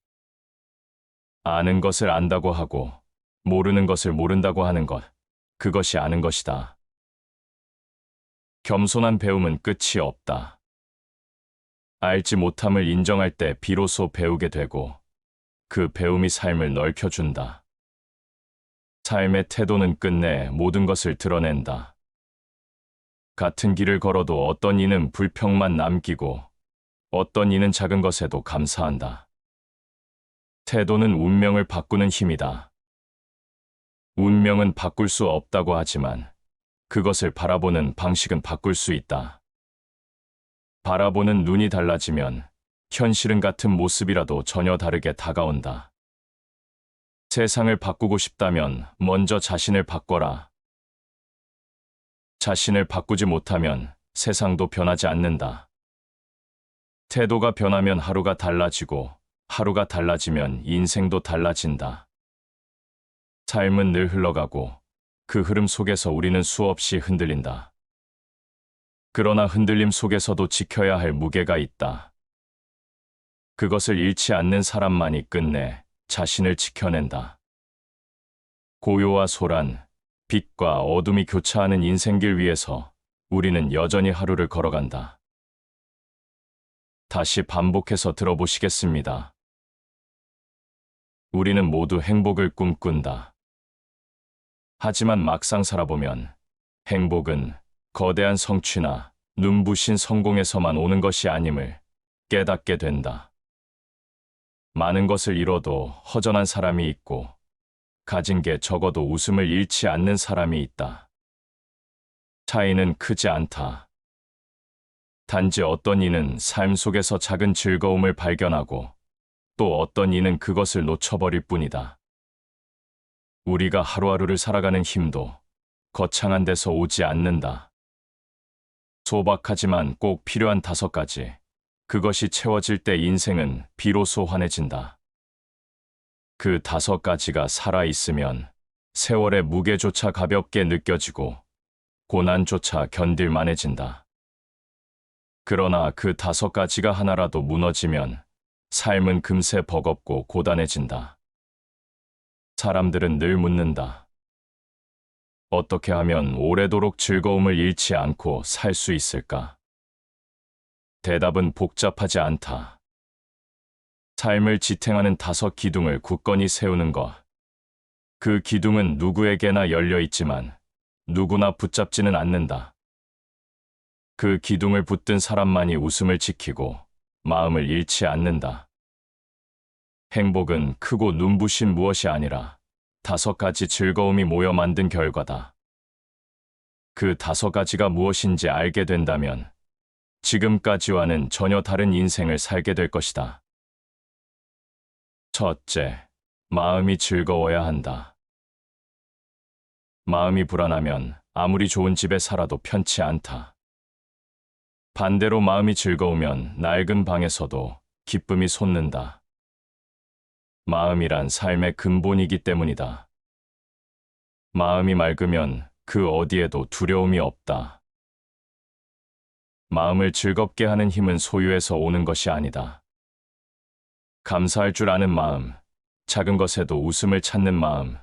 아는 것을 안다고 하고 모르는 것을 모른다고 하는 것, 그것이 아는 것이다. 겸손한 배움은 끝이 없다. 알지 못함을 인정할 때 비로소 배우게 되고 그 배움이 삶을 넓혀준다. 삶의 태도는 끝내 모든 것을 드러낸다. 같은 길을 걸어도 어떤 이는 불평만 남기고 어떤 이는 작은 것에도 감사한다. 태도는 운명을 바꾸는 힘이다. 운명은 바꿀 수 없다고 하지만 그것을 바라보는 방식은 바꿀 수 있다. 바라보는 눈이 달라지면 현실은 같은 모습이라도 전혀 다르게 다가온다. 세상을 바꾸고 싶다면 먼저 자신을 바꿔라. 자신을 바꾸지 못하면 세상도 변하지 않는다. 태도가 변하면 하루가 달라지고 하루가 달라지면 인생도 달라진다. 삶은 늘 흘러가고 그 흐름 속에서 우리는 수없이 흔들린다. 그러나 흔들림 속에서도 지켜야 할 무게가 있다. 그것을 잃지 않는 사람만이 끝내 자신을 지켜낸다. 고요와 소란, 빛과 어둠이 교차하는 인생길 위에서 우리는 여전히 하루를 걸어간다. 다시 반복해서 들어보시겠습니다. 우리는 모두 행복을 꿈꾼다. 하지만 막상 살아보면 행복은 거대한 성취나 눈부신 성공에서만 오는 것이 아님을 깨닫게 된다. 많은 것을 잃어도 허전한 사람이 있고 가진 게 적어도 웃음을 잃지 않는 사람이 있다. 차이는 크지 않다. 단지 어떤 이는 삶 속에서 작은 즐거움을 발견하고 또 어떤 이는 그것을 놓쳐버릴 뿐이다. 우리가 하루하루를 살아가는 힘도 거창한 데서 오지 않는다. 소박하지만 꼭 필요한 5가지 그것이 채워질 때 인생은 비로소 환해진다. 그 5가지가 살아있으면 세월의 무게조차 가볍게 느껴지고 고난조차 견딜만해진다. 그러나 그 5가지가 하나라도 무너지면 삶은 금세 버겁고 고단해진다. 사람들은 늘 묻는다. 어떻게 하면 오래도록 즐거움을 잃지 않고 살 수 있을까? 대답은 복잡하지 않다. 삶을 지탱하는 5기둥을 굳건히 세우는 것. 그 기둥은 누구에게나 열려 있지만 누구나 붙잡지는 않는다. 그 기둥을 붙든 사람만이 웃음을 지키고 마음을 잃지 않는다. 행복은 크고 눈부신 무엇이 아니라 5가지 즐거움이 모여 만든 결과다. 그 5가지가 무엇인지 알게 된다면 지금까지와는 전혀 다른 인생을 살게 될 것이다. 첫째, 마음이 즐거워야 한다. 마음이 불안하면 아무리 좋은 집에 살아도 편치 않다. 반대로 마음이 즐거우면 낡은 방에서도 기쁨이 솟는다. 마음이란 삶의 근본이기 때문이다. 마음이 맑으면 그 어디에도 두려움이 없다. 마음을 즐겁게 하는 힘은 소유에서 오는 것이 아니다. 감사할 줄 아는 마음, 작은 것에도 웃음을 찾는 마음,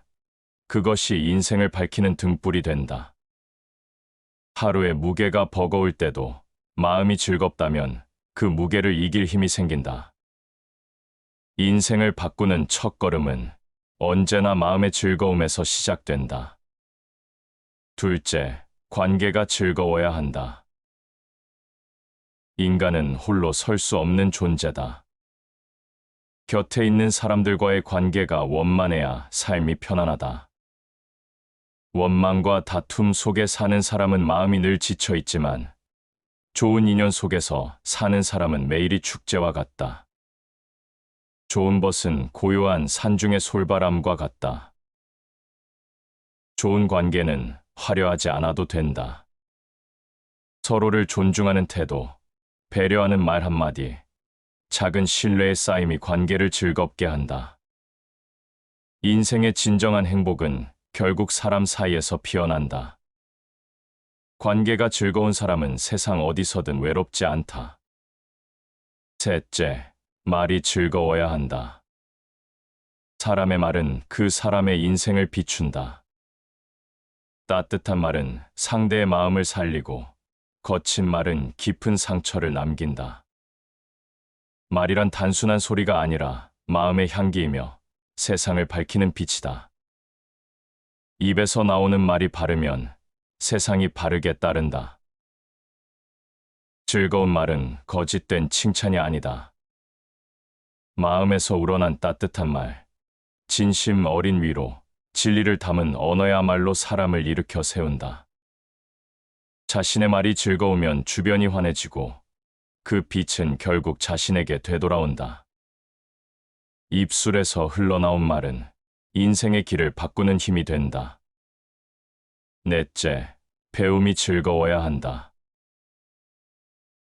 그것이 인생을 밝히는 등불이 된다. 하루의 무게가 버거울 때도 마음이 즐겁다면 그 무게를 이길 힘이 생긴다. 인생을 바꾸는 첫걸음은 언제나 마음의 즐거움에서 시작된다. 둘째, 관계가 즐거워야 한다. 인간은 홀로 설 수 없는 존재다. 곁에 있는 사람들과의 관계가 원만해야 삶이 편안하다. 원망과 다툼 속에 사는 사람은 마음이 늘 지쳐 있지만 좋은 인연 속에서 사는 사람은 매일이 축제와 같다. 좋은 벗은 고요한 산중의 솔바람과 같다. 좋은 관계는 화려하지 않아도 된다. 서로를 존중하는 태도, 배려하는 말 한마디, 작은 신뢰의 쌓임이 관계를 즐겁게 한다. 인생의 진정한 행복은 결국 사람 사이에서 피어난다. 관계가 즐거운 사람은 세상 어디서든 외롭지 않다. 셋째, 말이 즐거워야 한다. 사람의 말은 그 사람의 인생을 비춘다. 따뜻한 말은 상대의 마음을 살리고 거친 말은 깊은 상처를 남긴다. 말이란 단순한 소리가 아니라 마음의 향기이며 세상을 밝히는 빛이다. 입에서 나오는 말이 바르면 세상이 바르게 따른다. 즐거운 말은 거짓된 칭찬이 아니다. 마음에서 우러난 따뜻한 말, 진심 어린 위로, 진리를 담은 언어야말로 사람을 일으켜 세운다. 자신의 말이 즐거우면 주변이 환해지고 그 빛은 결국 자신에게 되돌아온다. 입술에서 흘러나온 말은 인생의 길을 바꾸는 힘이 된다. 넷째, 배움이 즐거워야 한다.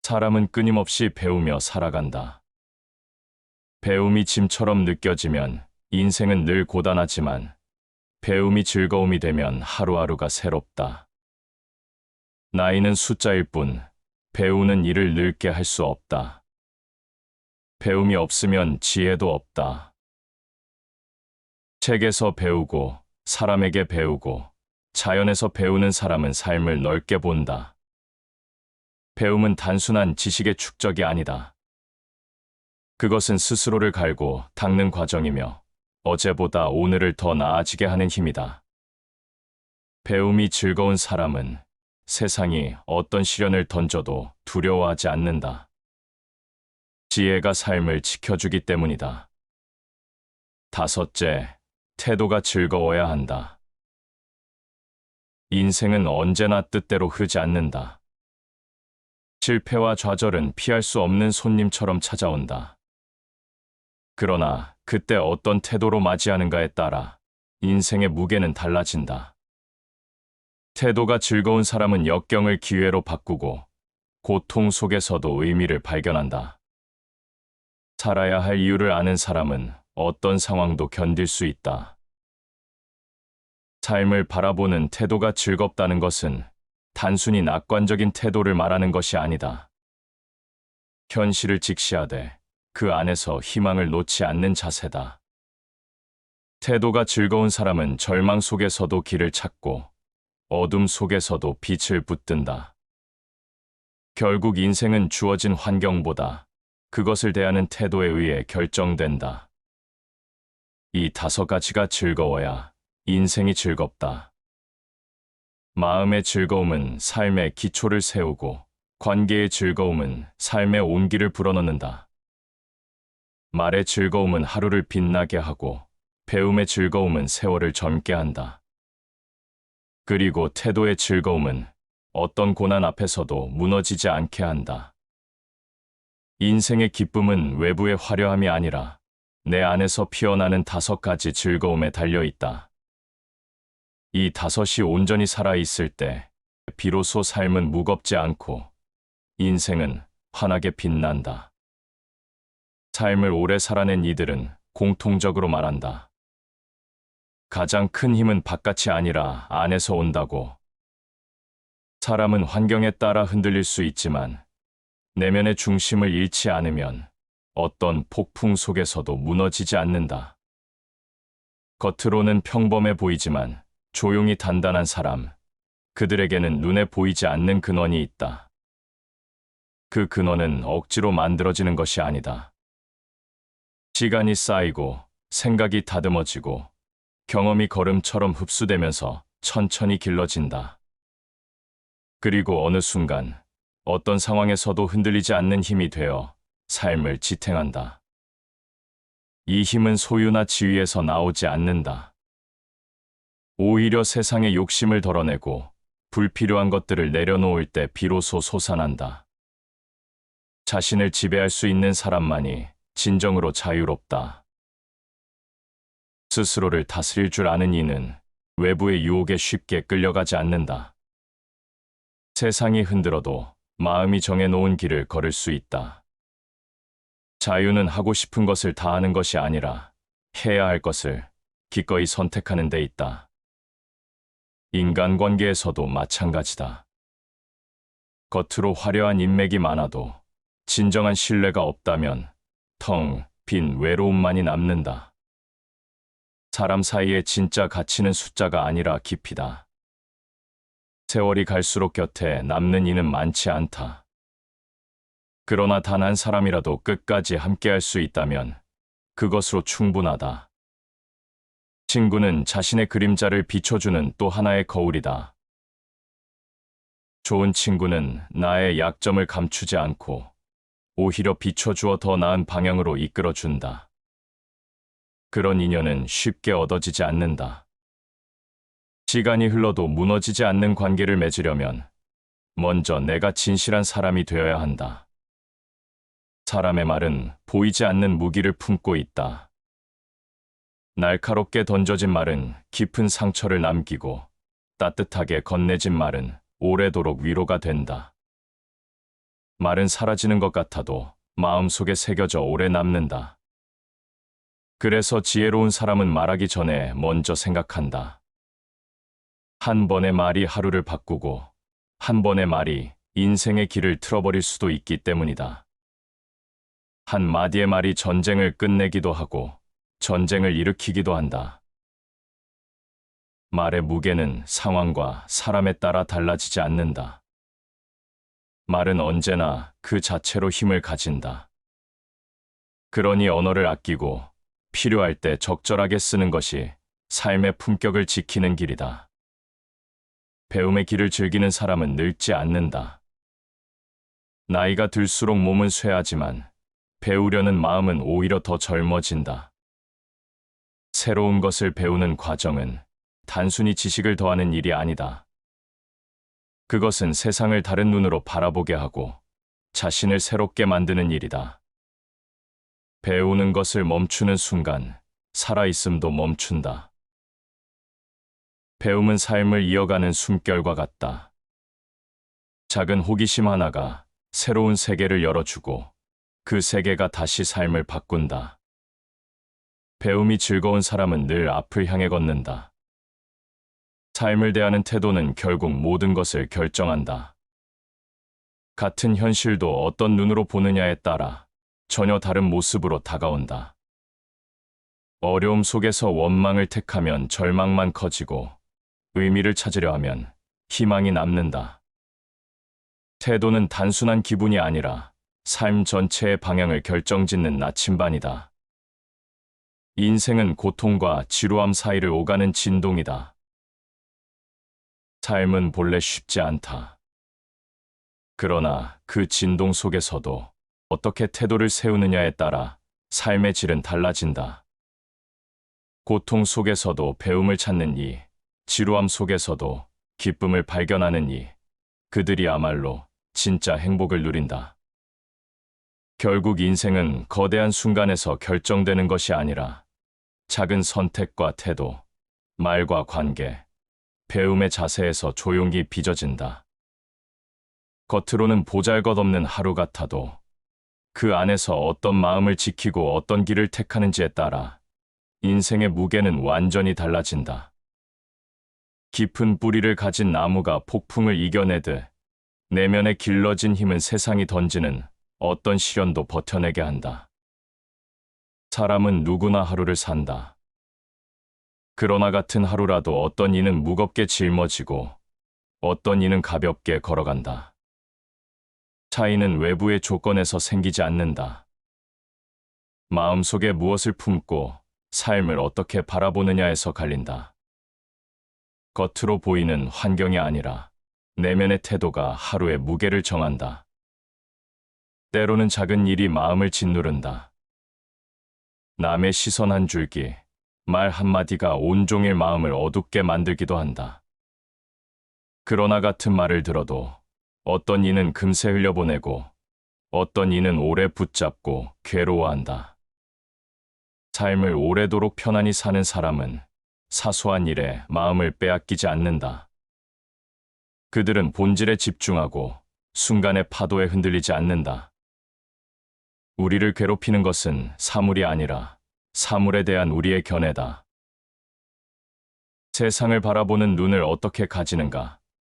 사람은 끊임없이 배우며 살아간다. 배움이 짐처럼 느껴지면 인생은 늘 고단하지만 배움이 즐거움이 되면 하루하루가 새롭다. 나이는 숫자일 뿐 배우는 일을 늙게 할 수 없다. 배움이 없으면 지혜도 없다. 책에서 배우고 사람에게 배우고 자연에서 배우는 사람은 삶을 넓게 본다. 배움은 단순한 지식의 축적이 아니다. 그것은 스스로를 갈고 닦는 과정이며 어제보다 오늘을 더 나아지게 하는 힘이다. 배움이 즐거운 사람은 세상이 어떤 시련을 던져도 두려워하지 않는다. 지혜가 삶을 지켜주기 때문이다. 다섯째, 태도가 즐거워야 한다. 인생은 언제나 뜻대로 흐르지 않는다. 실패와 좌절은 피할 수 없는 손님처럼 찾아온다. 그러나 그때 어떤 태도로 맞이하는가에 따라 인생의 무게는 달라진다. 태도가 즐거운 사람은 역경을 기회로 바꾸고 고통 속에서도 의미를 발견한다. 살아야 할 이유를 아는 사람은 어떤 상황도 견딜 수 있다. 삶을 바라보는 태도가 즐겁다는 것은 단순히 낙관적인 태도를 말하는 것이 아니다. 현실을 직시하되 그 안에서 희망을 놓지 않는 자세다. 태도가 즐거운 사람은 절망 속에서도 길을 찾고 어둠 속에서도 빛을 붙든다. 결국 인생은 주어진 환경보다 그것을 대하는 태도에 의해 결정된다. 이 5가지가 즐거워야 인생이 즐겁다. 마음의 즐거움은 삶의 기초를 세우고 관계의 즐거움은 삶의 온기를 불어넣는다. 말의 즐거움은 하루를 빛나게 하고 배움의 즐거움은 세월을 젊게 한다. 그리고 태도의 즐거움은 어떤 고난 앞에서도 무너지지 않게 한다. 인생의 기쁨은 외부의 화려함이 아니라 내 안에서 피어나는 5가지 즐거움에 달려 있다. 이 5이 온전히 살아있을 때 비로소 삶은 무겁지 않고 인생은 환하게 빛난다. 삶을 오래 살아낸 이들은 공통적으로 말한다. 가장 큰 힘은 바깥이 아니라 안에서 온다고. 사람은 환경에 따라 흔들릴 수 있지만 내면의 중심을 잃지 않으면 어떤 폭풍 속에서도 무너지지 않는다. 겉으로는 평범해 보이지만 조용히 단단한 사람, 그들에게는 눈에 보이지 않는 근원이 있다. 그 근원은 억지로 만들어지는 것이 아니다. 시간이 쌓이고 생각이 다듬어지고 경험이 걸음처럼 흡수되면서 천천히 길러진다. 그리고 어느 순간 어떤 상황에서도 흔들리지 않는 힘이 되어 삶을 지탱한다. 이 힘은 소유나 지위에서 나오지 않는다. 오히려 세상의 욕심을 덜어내고 불필요한 것들을 내려놓을 때 비로소 솟아난다. 자신을 지배할 수 있는 사람만이 진정으로 자유롭다. 스스로를 다스릴 줄 아는 이는 외부의 유혹에 쉽게 끌려가지 않는다. 세상이 흔들어도 마음이 정해놓은 길을 걸을 수 있다. 자유는 하고 싶은 것을 다 하는 것이 아니라 해야 할 것을 기꺼이 선택하는 데 있다. 인간관계에서도 마찬가지다. 겉으로 화려한 인맥이 많아도 진정한 신뢰가 없다면 텅 빈 외로움만이 남는다. 사람 사이의 진짜 가치는 숫자가 아니라 깊이다. 세월이 갈수록 곁에 남는 이는 많지 않다. 그러나 단 한 사람이라도 끝까지 함께할 수 있다면 그것으로 충분하다. 친구는 자신의 그림자를 비춰주는 또 하나의 거울이다. 좋은 친구는 나의 약점을 감추지 않고 오히려 비춰주어 더 나은 방향으로 이끌어준다. 그런 인연은 쉽게 얻어지지 않는다. 시간이 흘러도 무너지지 않는 관계를 맺으려면 먼저 내가 진실한 사람이 되어야 한다. 사람의 말은 보이지 않는 무기를 품고 있다. 날카롭게 던져진 말은 깊은 상처를 남기고 따뜻하게 건네진 말은 오래도록 위로가 된다. 말은 사라지는 것 같아도 마음속에 새겨져 오래 남는다. 그래서 지혜로운 사람은 말하기 전에 먼저 생각한다. 한 번의 말이 하루를 바꾸고 한 번의 말이 인생의 길을 틀어버릴 수도 있기 때문이다. 한 마디의 말이 전쟁을 끝내기도 하고 전쟁을 일으키기도 한다. 말의 무게는 상황과 사람에 따라 달라지지 않는다. 말은 언제나 그 자체로 힘을 가진다. 그러니 언어를 아끼고 필요할 때 적절하게 쓰는 것이 삶의 품격을 지키는 길이다. 배움의 길을 즐기는 사람은 늙지 않는다. 나이가 들수록 몸은 쇠하지만 배우려는 마음은 오히려 더 젊어진다. 새로운 것을 배우는 과정은 단순히 지식을 더하는 일이 아니다. 그것은 세상을 다른 눈으로 바라보게 하고 자신을 새롭게 만드는 일이다. 배우는 것을 멈추는 순간 살아있음도 멈춘다. 배움은 삶을 이어가는 숨결과 같다. 작은 호기심 하나가 새로운 세계를 열어주고 그 세계가 다시 삶을 바꾼다. 배움이 즐거운 사람은 늘 앞을 향해 걷는다. 삶을 대하는 태도는 결국 모든 것을 결정한다. 같은 현실도 어떤 눈으로 보느냐에 따라 전혀 다른 모습으로 다가온다. 어려움 속에서 원망을 택하면 절망만 커지고 의미를 찾으려 하면 희망이 남는다. 태도는 단순한 기분이 아니라 삶 전체의 방향을 결정짓는 나침반이다. 인생은 고통과 지루함 사이를 오가는 진동이다. 삶은 본래 쉽지 않다. 그러나 그 진동 속에서도 어떻게 태도를 세우느냐에 따라 삶의 질은 달라진다. 고통 속에서도 배움을 찾는 이, 지루함 속에서도 기쁨을 발견하는 이, 그들이야말로 진짜 행복을 누린다. 결국 인생은 거대한 순간에서 결정되는 것이 아니라 작은 선택과 태도, 말과 관계, 배움의 자세에서 조용히 빚어진다. 겉으로는 보잘것없는 하루 같아도 그 안에서 어떤 마음을 지키고 어떤 길을 택하는지에 따라 인생의 무게는 완전히 달라진다. 깊은 뿌리를 가진 나무가 폭풍을 이겨내듯 내면에 길러진 힘은 세상이 던지는 어떤 시련도 버텨내게 한다. 사람은 누구나 하루를 산다. 그러나 같은 하루라도 어떤 이는 무겁게 짊어지고 어떤 이는 가볍게 걸어간다. 차이는 외부의 조건에서 생기지 않는다. 마음속에 무엇을 품고 삶을 어떻게 바라보느냐에서 갈린다. 겉으로 보이는 환경이 아니라 내면의 태도가 하루의 무게를 정한다. 때로는 작은 일이 마음을 짓누른다. 남의 시선 한 줄기, 말 한마디가 온종일 마음을 어둡게 만들기도 한다. 그러나 같은 말을 들어도 어떤 이는 금세 흘려보내고 어떤 이는 오래 붙잡고 괴로워한다. 삶을 오래도록 편안히 사는 사람은 사소한 일에 마음을 빼앗기지 않는다. 그들은 본질에 집중하고 순간의 파도에 흔들리지 않는다. 우리를 괴롭히는 것은 사물이 아니라 사물에 대한 우리의 견해다. 세상을 바라보는 눈을 어떻게 가지는가,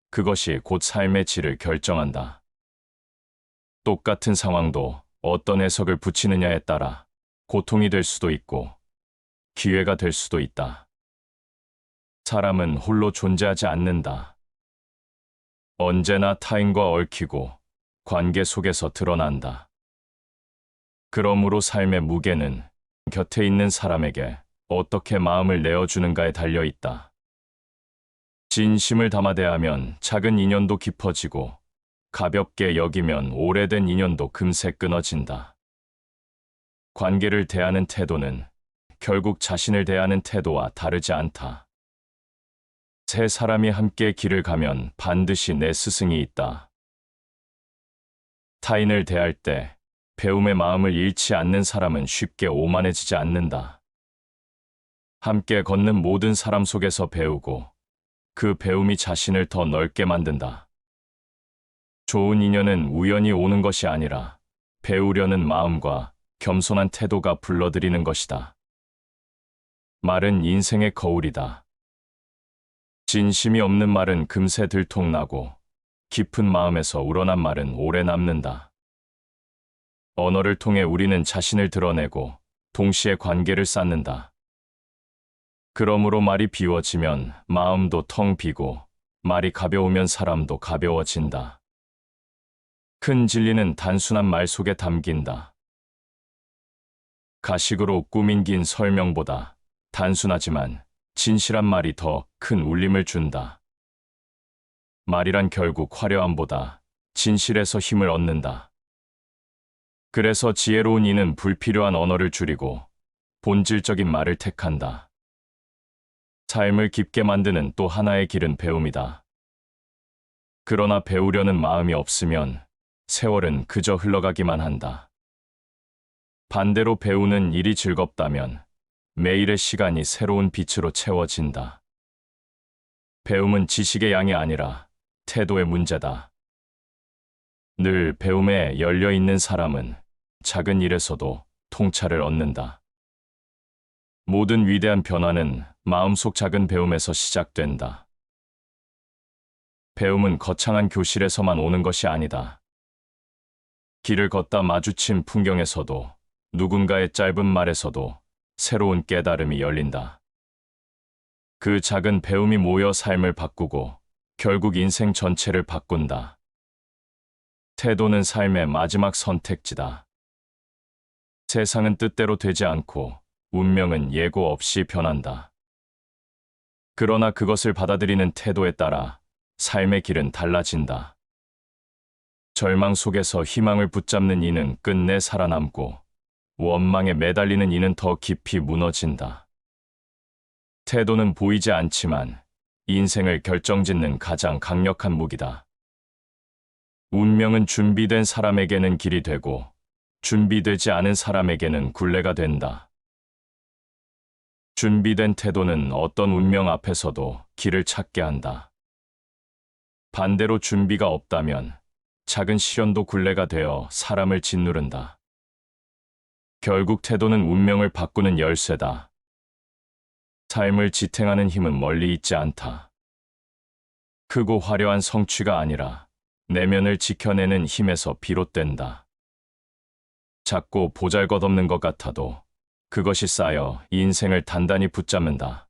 그것이 곧 삶의 질을 결정한다. 똑같은 상황도 어떤 해석을 붙이느냐에 따라 고통이 될 수도 있고 기회가 될 수도 있다. 사람은 홀로 존재하지 않는다. 언제나 타인과 얽히고 관계 속에서 드러난다. 그러므로 삶의 무게는 곁에 있는 사람에게 어떻게 마음을 내어주는가에 달려 있다. 진심을 담아 대하면 작은 인연도 깊어지고 가볍게 여기면 오래된 인연도 금세 끊어진다. 관계를 대하는 태도는 결국 자신을 대하는 태도와 다르지 않다. 세 사람이 함께 길을 가면 반드시 내 스승이 있다. 타인을 대할 때 배움의 마음을 잃지 않는 사람은 쉽게 오만해지지 않는다. 함께 걷는 모든 사람 속에서 배우고 그 배움이 자신을 더 넓게 만든다. 좋은 인연은 우연히 오는 것이 아니라 배우려는 마음과 겸손한 태도가 불러들이는 것이다. 말은 인생의 거울이다. 진심이 없는 말은 금세 들통나고 깊은 마음에서 우러난 말은 오래 남는다. 언어를 통해 우리는 자신을 드러내고 동시에 관계를 쌓는다. 그러므로 말이 비워지면 마음도 텅 비고 말이 가벼우면 사람도 가벼워진다. 큰 진리는 단순한 말 속에 담긴다. 가식으로 꾸민 긴 설명보다 단순하지만 진실한 말이 더 큰 울림을 준다. 말이란 결국 화려함보다 진실에서 힘을 얻는다. 그래서 지혜로운 이는 불필요한 언어를 줄이고 본질적인 말을 택한다. 삶을 깊게 만드는 또 하나의 길은 배움이다. 그러나 배우려는 마음이 없으면 세월은 그저 흘러가기만 한다. 반대로 배우는 일이 즐겁다면 매일의 시간이 새로운 빛으로 채워진다. 배움은 지식의 양이 아니라 태도의 문제다. 늘 배움에 열려 있는 사람은 작은 일에서도 통찰을 얻는다. 모든 위대한 변화는 마음속 작은 배움에서 시작된다. 배움은 거창한 교실에서만 오는 것이 아니다. 길을 걷다 마주친 풍경에서도, 누군가의 짧은 말에서도 새로운 깨달음이 열린다. 그 작은 배움이 모여 삶을 바꾸고 결국 인생 전체를 바꾼다. 태도는 삶의 마지막 선택지다. 세상은 뜻대로 되지 않고 운명은 예고 없이 변한다. 그러나 그것을 받아들이는 태도에 따라 삶의 길은 달라진다. 절망 속에서 희망을 붙잡는 이는 끝내 살아남고, 원망에 매달리는 이는 더 깊이 무너진다. 태도는 보이지 않지만 인생을 결정짓는 가장 강력한 무기다. 운명은 준비된 사람에게는 길이 되고, 준비되지 않은 사람에게는 굴레가 된다. 준비된 태도는 어떤 운명 앞에서도 길을 찾게 한다. 반대로 준비가 없다면 작은 시련도 굴레가 되어 사람을 짓누른다. 결국 태도는 운명을 바꾸는 열쇠다. 삶을 지탱하는 힘은 멀리 있지 않다. 크고 화려한 성취가 아니라 내면을 지켜내는 힘에서 비롯된다. 작고 보잘것없는 것 같아도 그것이 쌓여 인생을 단단히 붙잡는다.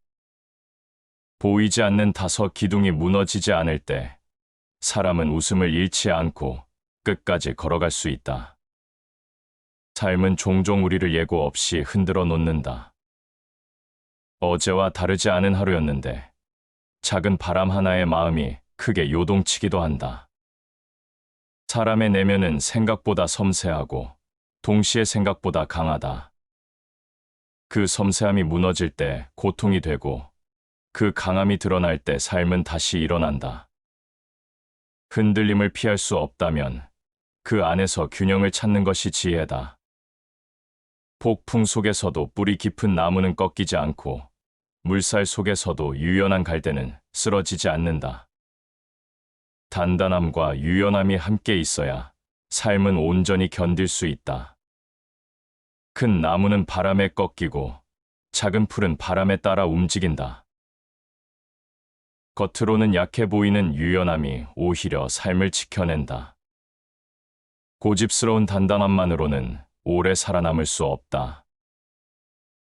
보이지 않는 다섯 기둥이 무너지지 않을 때 사람은 웃음을 잃지 않고 끝까지 걸어갈 수 있다. 삶은 종종 우리를 예고 없이 흔들어 놓는다. 어제와 다르지 않은 하루였는데 작은 바람 하나의 마음이 크게 요동치기도 한다. 사람의 내면은 생각보다 섬세하고 동시에 생각보다 강하다. 그 섬세함이 무너질 때 고통이 되고, 그 강함이 드러날 때 삶은 다시 일어난다. 흔들림을 피할 수 없다면 그 안에서 균형을 찾는 것이 지혜다. 폭풍 속에서도 뿌리 깊은 나무는 꺾이지 않고, 물살 속에서도 유연한 갈대는 쓰러지지 않는다. 단단함과 유연함이 함께 있어야 삶은 온전히 견딜 수 있다. 큰 나무는 바람에 꺾이고 작은 풀은 바람에 따라 움직인다. 겉으로는 약해 보이는 유연함이 오히려 삶을 지켜낸다. 고집스러운 단단함만으로는 오래 살아남을 수 없다.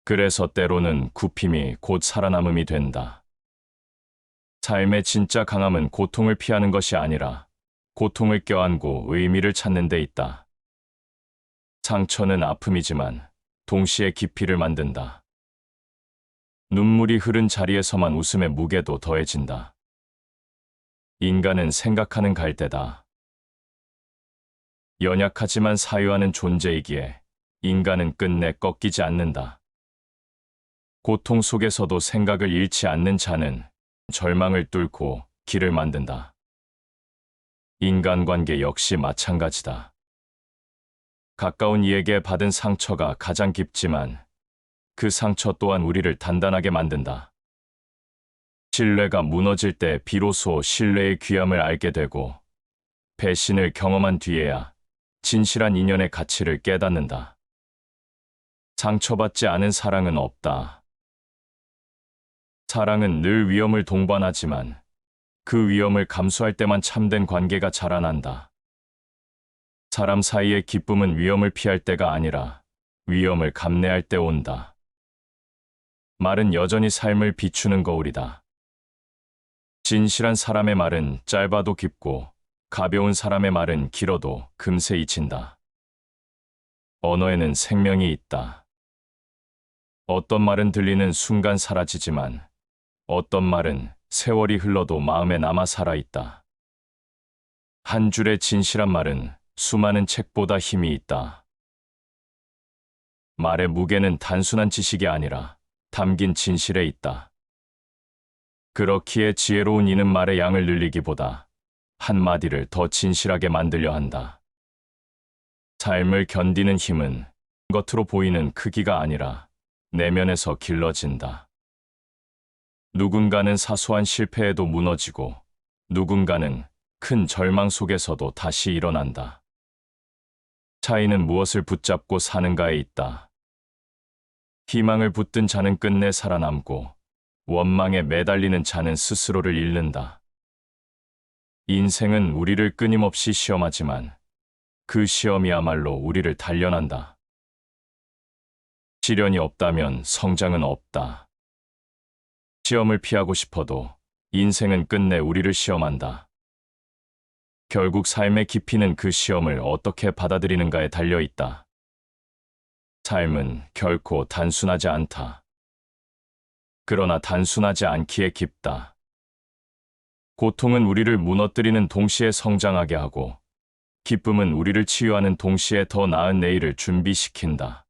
그래서 때로는 굽힘이 곧 살아남음이 된다. 삶의 진짜 강함은 고통을 피하는 것이 아니라 고통을 껴안고 의미를 찾는 데 있다. 상처는 아픔이지만 동시에 깊이를 만든다. 눈물이 흐른 자리에서만 웃음의 무게도 더해진다. 인간은 생각하는 갈대다. 연약하지만 사유하는 존재이기에 인간은 끝내 꺾이지 않는다. 고통 속에서도 생각을 잃지 않는 자는 절망을 뚫고 길을 만든다. 인간관계 역시 마찬가지다. 가까운 이에게 받은 상처가 가장 깊지만 그 상처 또한 우리를 단단하게 만든다. 신뢰가 무너질 때 비로소 신뢰의 귀함을 알게 되고, 배신을 경험한 뒤에야 진실한 인연의 가치를 깨닫는다. 상처받지 않은 사랑은 없다. 사랑은 늘 위험을 동반하지만 그 위험을 감수할 때만 참된 관계가 자라난다. 사람 사이의 기쁨은 위험을 피할 때가 아니라 위험을 감내할 때 온다. 말은 여전히 삶을 비추는 거울이다. 진실한 사람의 말은 짧아도 깊고, 가벼운 사람의 말은 길어도 금세 잊힌다. 언어에는 생명이 있다. 어떤 말은 들리는 순간 사라지지만 어떤 말은 세월이 흘러도 마음에 남아 살아있다. 한 줄의 진실한 말은 수많은 책보다 힘이 있다. 말의 무게는 단순한 지식이 아니라 담긴 진실에 있다. 그렇기에 지혜로운 이는 말의 양을 늘리기보다 한마디를 더 진실하게 만들려 한다. 삶을 견디는 힘은 겉으로 보이는 크기가 아니라 내면에서 길러진다. 누군가는 사소한 실패에도 무너지고, 누군가는 큰 절망 속에서도 다시 일어난다. 차이는 무엇을 붙잡고 사는가에 있다. 희망을 붙든 자는 끝내 살아남고 원망에 매달리는 자는 스스로를 잃는다. 인생은 우리를 끊임없이 시험하지만 그 시험이야말로 우리를 단련한다. 시련이 없다면 성장은 없다. 시험을 피하고 싶어도 인생은 끝내 우리를 시험한다. 결국 삶의 깊이는 그 시험을 어떻게 받아들이는가에 달려 있다. 삶은 결코 단순하지 않다. 그러나 단순하지 않기에 깊다. 고통은 우리를 무너뜨리는 동시에 성장하게 하고, 기쁨은 우리를 치유하는 동시에 더 나은 내일을 준비시킨다.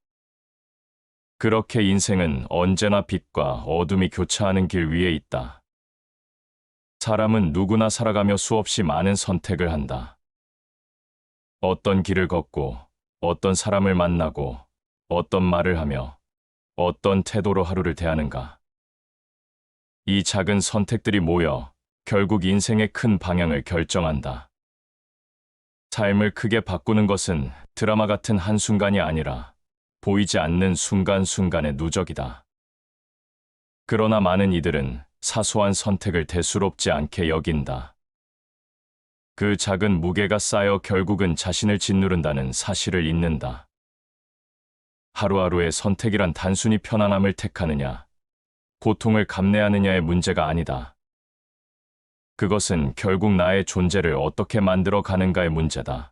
그렇게 인생은 언제나 빛과 어둠이 교차하는 길 위에 있다. 사람은 누구나 살아가며 수없이 많은 선택을 한다. 어떤 길을 걷고, 어떤 사람을 만나고, 어떤 말을 하며, 어떤 태도로 하루를 대하는가. 이 작은 선택들이 모여 결국 인생의 큰 방향을 결정한다. 삶을 크게 바꾸는 것은 드라마 같은 한순간이 아니라 보이지 않는 순간순간의 누적이다. 그러나 많은 이들은 사소한 선택을 대수롭지 않게 여긴다. 그 작은 무게가 쌓여 결국은 자신을 짓누른다는 사실을 잊는다. 하루하루의 선택이란 단순히 편안함을 택하느냐, 고통을 감내하느냐의 문제가 아니다. 그것은 결국 나의 존재를 어떻게 만들어 가는가의 문제다.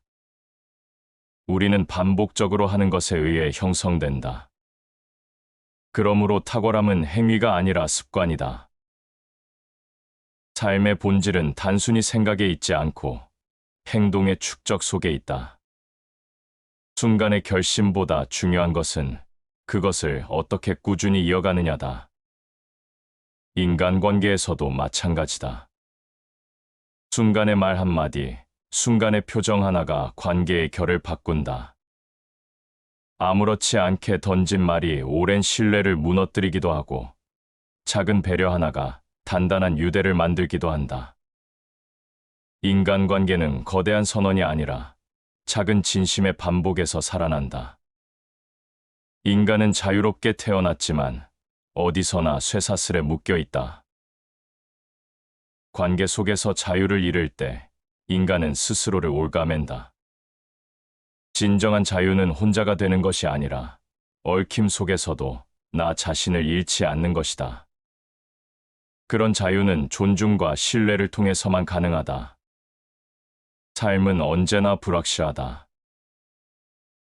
우리는 반복적으로 하는 것에 의해 형성된다. 그러므로 탁월함은 행위가 아니라 습관이다. 삶의 본질은 단순히 생각에 있지 않고 행동의 축적 속에 있다. 순간의 결심보다 중요한 것은 그것을 어떻게 꾸준히 이어가느냐다. 인간관계에서도 마찬가지다. 순간의 말 한마디, 순간의 표정 하나가 관계의 결을 바꾼다. 아무렇지 않게 던진 말이 오랜 신뢰를 무너뜨리기도 하고, 작은 배려 하나가 단단한 유대를 만들기도 한다. 인간관계는 거대한 선언이 아니라 작은 진심의 반복에서 살아난다. 인간은 자유롭게 태어났지만 어디서나 쇠사슬에 묶여 있다. 관계 속에서 자유를 잃을 때 인간은 스스로를 올가맨다. 진정한 자유는 혼자가 되는 것이 아니라 얽힘 속에서도 나 자신을 잃지 않는 것이다. 그런 자유는 존중과 신뢰를 통해서만 가능하다. 삶은 언제나 불확실하다.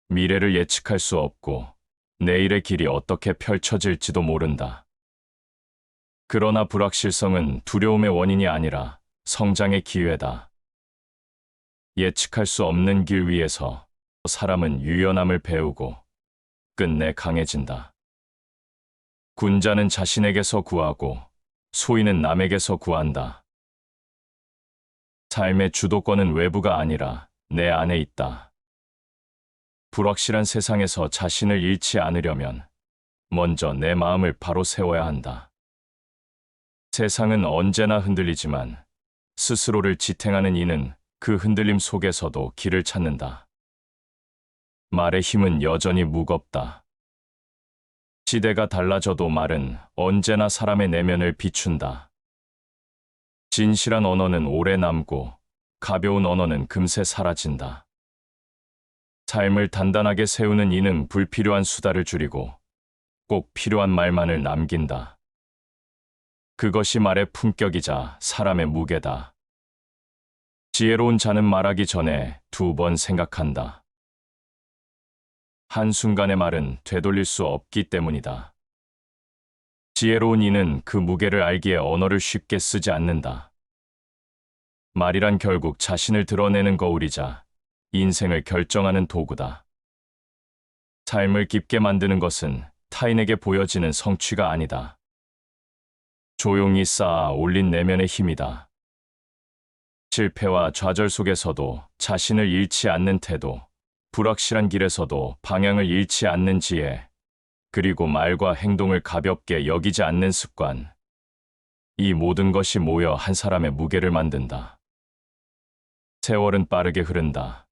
미래를 예측할 수 없고 내일의 길이 어떻게 펼쳐질지도 모른다. 그러나 불확실성은 두려움의 원인이 아니라 성장의 기회다. 예측할 수 없는 길 위에서 사람은 유연함을 배우고 끝내 강해진다. 군자는 자신에게서 구하고 소인은 남에게서 구한다. 삶의 주도권은 외부가 아니라 내 안에 있다. 불확실한 세상에서 자신을 잃지 않으려면 먼저 내 마음을 바로 세워야 한다. 세상은 언제나 흔들리지만 스스로를 지탱하는 이는 그 흔들림 속에서도 길을 찾는다. 말의 힘은 여전히 무겁다. 시대가 달라져도 말은 언제나 사람의 내면을 비춘다. 진실한 언어는 오래 남고 가벼운 언어는 금세 사라진다. 삶을 단단하게 세우는 이는 불필요한 수다를 줄이고 꼭 필요한 말만을 남긴다. 그것이 말의 품격이자 사람의 무게다. 지혜로운 자는 말하기 전에 2번 생각한다. 한순간의 말은 되돌릴 수 없기 때문이다. 지혜로운 이는 그 무게를 알기에 언어를 쉽게 쓰지 않는다. 말이란 결국 자신을 드러내는 거울이자 인생을 결정하는 도구다. 삶을 깊게 만드는 것은 타인에게 보여지는 성취가 아니다. 조용히 쌓아 올린 내면의 힘이다. 실패와 좌절 속에서도 자신을 잃지 않는 태도, 불확실한 길에서도 방향을 잃지 않는 지혜, 그리고 말과 행동을 가볍게 여기지 않는 습관. 이 모든 것이 모여 한 사람의 무게를 만든다. 세월은 빠르게 흐른다.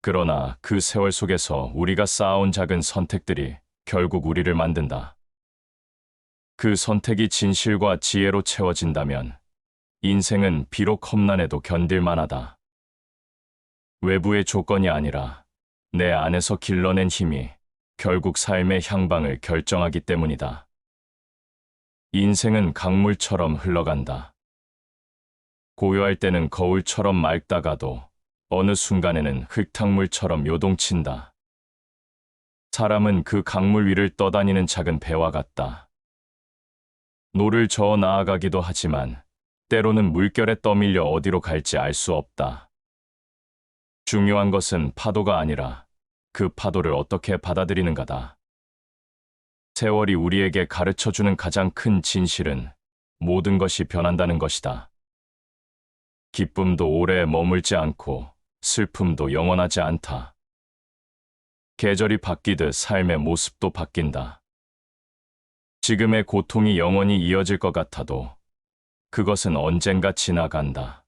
그러나 그 세월 속에서 우리가 쌓아온 작은 선택들이 결국 우리를 만든다. 그 선택이 진실과 지혜로 채워진다면 인생은 비록 험난해도 견딜 만하다. 외부의 조건이 아니라 내 안에서 길러낸 힘이 결국 삶의 향방을 결정하기 때문이다. 인생은 강물처럼 흘러간다. 고요할 때는 거울처럼 맑다가도 어느 순간에는 흙탕물처럼 요동친다. 사람은 그 강물 위를 떠다니는 작은 배와 같다. 노를 저어 나아가기도 하지만 때로는 물결에 떠밀려 어디로 갈지 알 수 없다. 중요한 것은 파도가 아니라 그 파도를 어떻게 받아들이는가다. 세월이 우리에게 가르쳐주는 가장 큰 진실은 모든 것이 변한다는 것이다. 기쁨도 오래 머물지 않고 슬픔도 영원하지 않다. 계절이 바뀌듯 삶의 모습도 바뀐다. 지금의 고통이 영원히 이어질 것 같아도 그것은 언젠가 지나간다.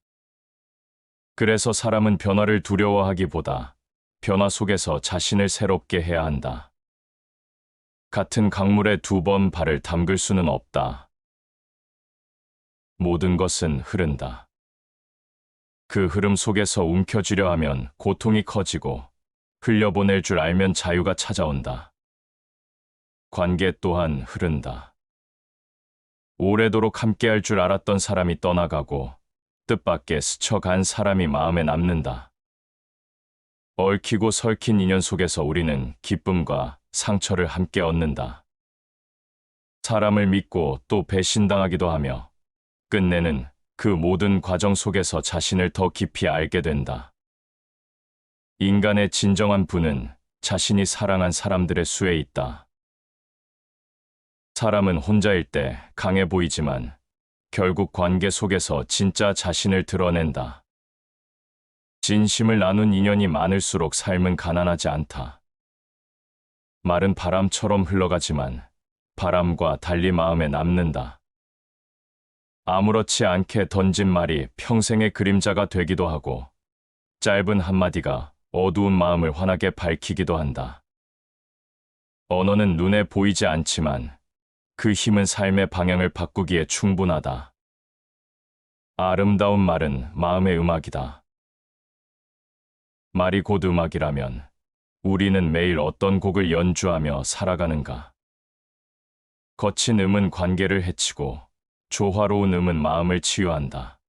그래서 사람은 변화를 두려워하기보다 변화 속에서 자신을 새롭게 해야 한다. 같은 강물에 2번 발을 담글 수는 없다. 모든 것은 흐른다. 그 흐름 속에서 움켜쥐려 하면 고통이 커지고 흘려보낼 줄 알면 자유가 찾아온다. 관계 또한 흐른다. 오래도록 함께할 줄 알았던 사람이 떠나가고 뜻밖의 스쳐간 사람이 마음에 남는다. 얽히고 설킨 인연 속에서 우리는 기쁨과 상처를 함께 얻는다. 사람을 믿고 또 배신당하기도 하며 끝내는 그 모든 과정 속에서 자신을 더 깊이 알게 된다. 인간의 진정한 부는 자신이 사랑한 사람들의 수에 있다. 사람은 혼자일 때 강해 보이지만 결국 관계 속에서 진짜 자신을 드러낸다. 진심을 나눈 인연이 많을수록 삶은 가난하지 않다. 말은 바람처럼 흘러가지만 바람과 달리 마음에 남는다. 아무렇지 않게 던진 말이 평생의 그림자가 되기도 하고 짧은 한마디가 어두운 마음을 환하게 밝히기도 한다. 언어는 눈에 보이지 않지만 그 힘은 삶의 방향을 바꾸기에 충분하다. 아름다운 말은 마음의 음악이다. 말이 곧 음악이라면 우리는 매일 어떤 곡을 연주하며 살아가는가? 거친 음은 관계를 해치고 조화로운 음은 마음을 치유한다.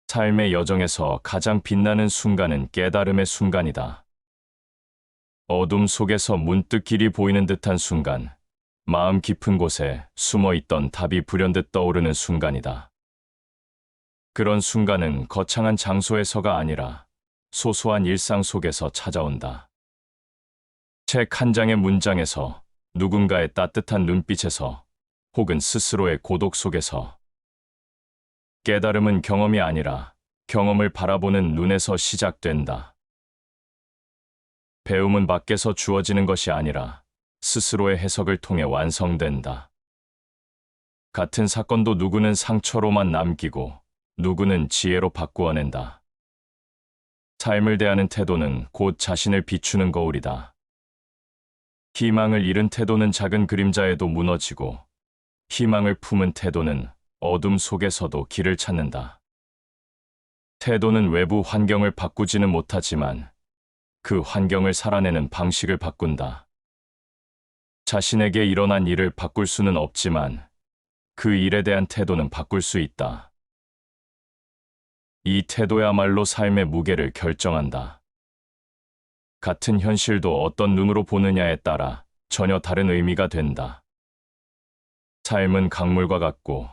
삶의 여정에서 가장 빛나는 순간은 깨달음의 순간이다. 어둠 속에서 문득 길이 보이는 듯한 순간, 마음 깊은 곳에 숨어있던 답이 불현듯 떠오르는 순간이다. 그런 순간은 거창한 장소에서가 아니라 소소한 일상 속에서 찾아온다. 책 한 장의 문장에서, 누군가의 따뜻한 눈빛에서, 혹은 스스로의 고독 속에서. 깨달음은 경험이 아니라 경험을 바라보는 눈에서 시작된다. 배움은 밖에서 주어지는 것이 아니라 스스로의 해석을 통해 완성된다. 같은 사건도 누구는 상처로만 남기고 누구는 지혜로 바꾸어낸다. 삶을 대하는 태도는 곧 자신을 비추는 거울이다. 희망을 잃은 태도는 작은 그림자에도 무너지고 희망을 품은 태도는 어둠 속에서도 길을 찾는다. 태도는 외부 환경을 바꾸지는 못하지만 그 환경을 살아내는 방식을 바꾼다. 자신에게 일어난 일을 바꿀 수는 없지만 그 일에 대한 태도는 바꿀 수 있다. 이 태도야말로 삶의 무게를 결정한다. 같은 현실도 어떤 눈으로 보느냐에 따라 전혀 다른 의미가 된다. 삶은 강물과 같고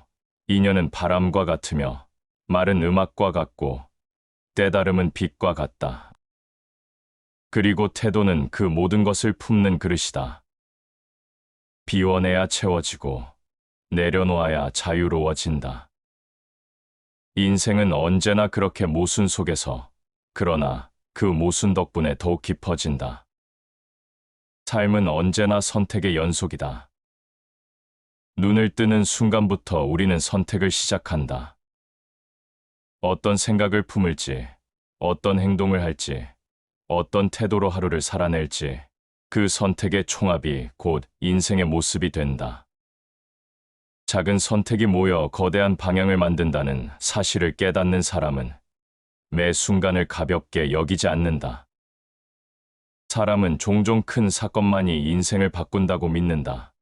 인연은 바람과 같으며 말은 음악과 같고 깨달음은 빛과 같다. 그리고 태도는 그 모든 것을 품는 그릇이다. 비워내야 채워지고 내려놓아야 자유로워진다. 인생은 언제나 그렇게 모순 속에서, 그러나 그 모순 덕분에 더욱 깊어진다. 삶은 언제나 선택의 연속이다. 눈을 뜨는 순간부터 우리는 선택을 시작한다. 어떤 생각을 품을지, 어떤 행동을 할지, 어떤 태도로 하루를 살아낼지, 그 선택의 총합이 곧 인생의 모습이 된다. 작은 선택이 모여 거대한 방향을 만든다는 사실을 깨닫는 사람은 매 순간을 가볍게 여기지 않는다. 사람은 종종 큰 사건만이 인생을 바꾼다고 믿는다.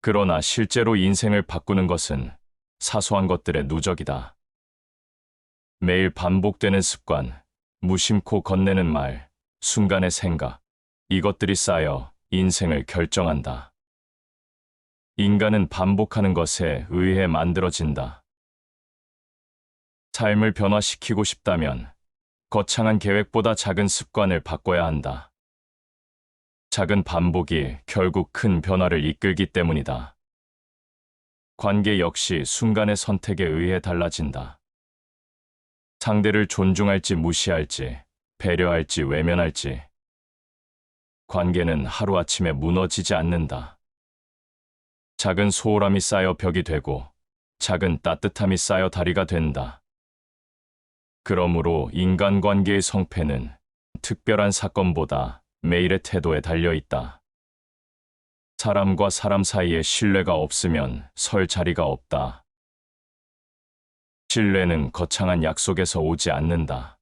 그러나 실제로 인생을 바꾸는 것은 사소한 것들의 누적이다. 매일 반복되는 습관, 무심코 건네는 말, 순간의 생각, 이것들이 쌓여 인생을 결정한다. 인간은 반복하는 것에 의해 만들어진다. 삶을 변화시키고 싶다면 거창한 계획보다 작은 습관을 바꿔야 한다. 작은 반복이 결국 큰 변화를 이끌기 때문이다. 관계 역시 순간의 선택에 의해 달라진다. 상대를 존중할지 무시할지, 배려할지 외면할지. 관계는 하루아침에 무너지지 않는다. 작은 소홀함이 쌓여 벽이 되고, 작은 따뜻함이 쌓여 다리가 된다. 그러므로 인간관계의 성패는 특별한 사건보다 매일의 태도에 달려 있다. 사람과 사람 사이에 신뢰가 없으면 설 자리가 없다. 신뢰는 거창한 약속에서 오지 않는다.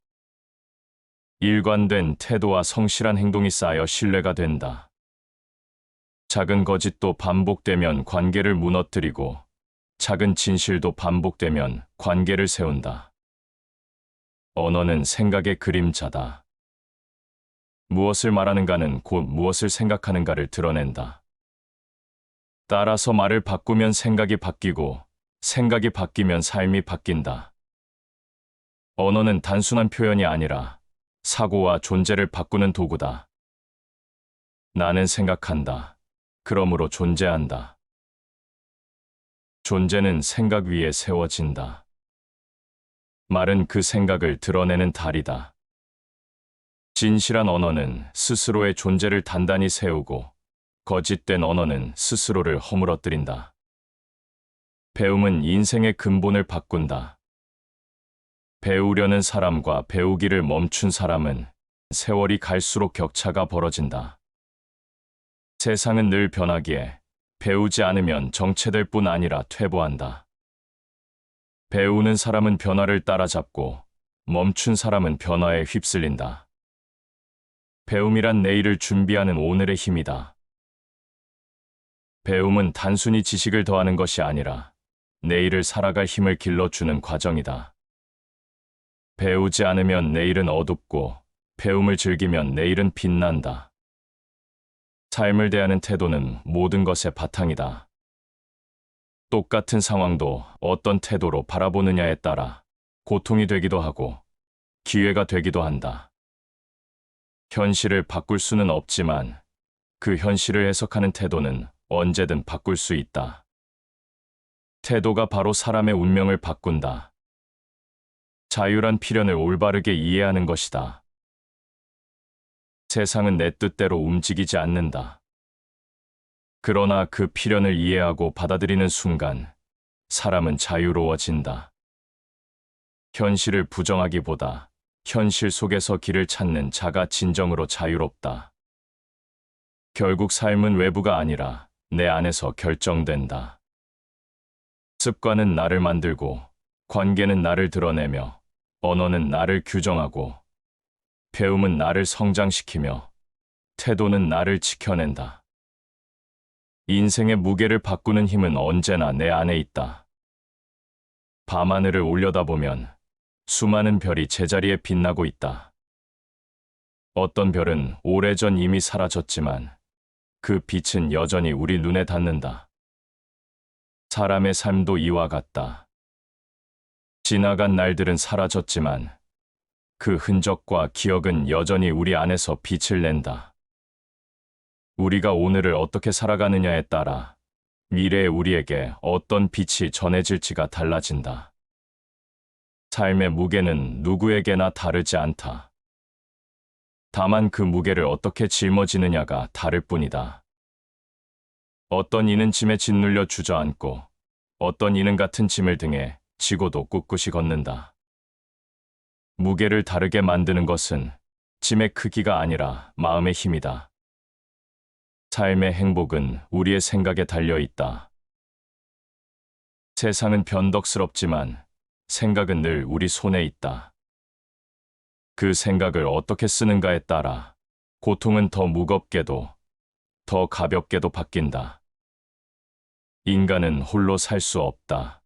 일관된 태도와 성실한 행동이 쌓여 신뢰가 된다. 작은 거짓도 반복되면 관계를 무너뜨리고, 작은 진실도 반복되면 관계를 세운다. 언어는 생각의 그림자다. 무엇을 말하는가는 곧 무엇을 생각하는가를 드러낸다. 따라서 말을 바꾸면 생각이 바뀌고, 생각이 바뀌면 삶이 바뀐다. 언어는 단순한 표현이 아니라 사고와 존재를 바꾸는 도구다. 나는 생각한다. 그러므로 존재한다. 존재는 생각 위에 세워진다. 말은 그 생각을 드러내는 달이다. 진실한 언어는 스스로의 존재를 단단히 세우고, 거짓된 언어는 스스로를 허물어뜨린다. 배움은 인생의 근본을 바꾼다. 배우려는 사람과 배우기를 멈춘 사람은 세월이 갈수록 격차가 벌어진다. 세상은 늘 변하기에 배우지 않으면 정체될 뿐 아니라 퇴보한다. 배우는 사람은 변화를 따라잡고, 멈춘 사람은 변화에 휩쓸린다. 배움이란 내일을 준비하는 오늘의 힘이다. 배움은 단순히 지식을 더하는 것이 아니라 내일을 살아갈 힘을 길러주는 과정이다. 배우지 않으면 내일은 어둡고, 배움을 즐기면 내일은 빛난다. 삶을 대하는 태도는 모든 것의 바탕이다. 똑같은 상황도 어떤 태도로 바라보느냐에 따라 고통이 되기도 하고 기회가 되기도 한다. 현실을 바꿀 수는 없지만 그 현실을 해석하는 태도는 언제든 바꿀 수 있다. 태도가 바로 사람의 운명을 바꾼다. 자유란 필연을 올바르게 이해하는 것이다. 세상은 내 뜻대로 움직이지 않는다. 그러나 그 필연을 이해하고 받아들이는 순간 사람은 자유로워진다. 현실을 부정하기보다 현실 속에서 길을 찾는 자가 진정으로 자유롭다. 결국 삶은 외부가 아니라 내 안에서 결정된다. 습관은 나를 만들고, 관계는 나를 드러내며, 언어는 나를 규정하고, 배움은 나를 성장시키며, 태도는 나를 지켜낸다. 인생의 무게를 바꾸는 힘은 언제나 내 안에 있다. 밤하늘을 올려다보면 수많은 별이 제자리에 빛나고 있다. 어떤 별은 오래전 이미 사라졌지만 그 빛은 여전히 우리 눈에 닿는다. 사람의 삶도 이와 같다. 지나간 날들은 사라졌지만 그 흔적과 기억은 여전히 우리 안에서 빛을 낸다. 우리가 오늘을 어떻게 살아가느냐에 따라 미래의 우리에게 어떤 빛이 전해질지가 달라진다. 삶의 무게는 누구에게나 다르지 않다. 다만 그 무게를 어떻게 짊어지느냐가 다를 뿐이다. 어떤 이는 짐에 짓눌려 주저앉고, 어떤 이는 같은 짐을 등에 지고도 꿋꿋이 걷는다. 무게를 다르게 만드는 것은 짐의 크기가 아니라 마음의 힘이다. 삶의 행복은 우리의 생각에 달려 있다. 세상은 변덕스럽지만 생각은 늘 우리 손에 있다. 그 생각을 어떻게 쓰는가에 따라 고통은 더 무겁게도, 더 가볍게도 바뀐다. 인간은 홀로 살 수 없다.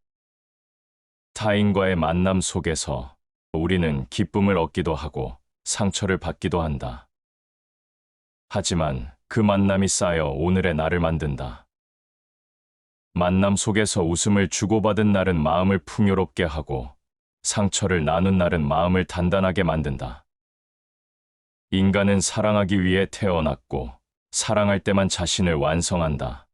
타인과의 만남 속에서 우리는 기쁨을 얻기도 하고 상처를 받기도 한다. 하지만 그 만남이 쌓여 오늘의 나를 만든다. 만남 속에서 웃음을 주고받은 날은 마음을 풍요롭게 하고 상처를 나눈 날은 마음을 단단하게 만든다. 인간은 사랑하기 위해 태어났고 사랑할 때만 자신을 완성한다.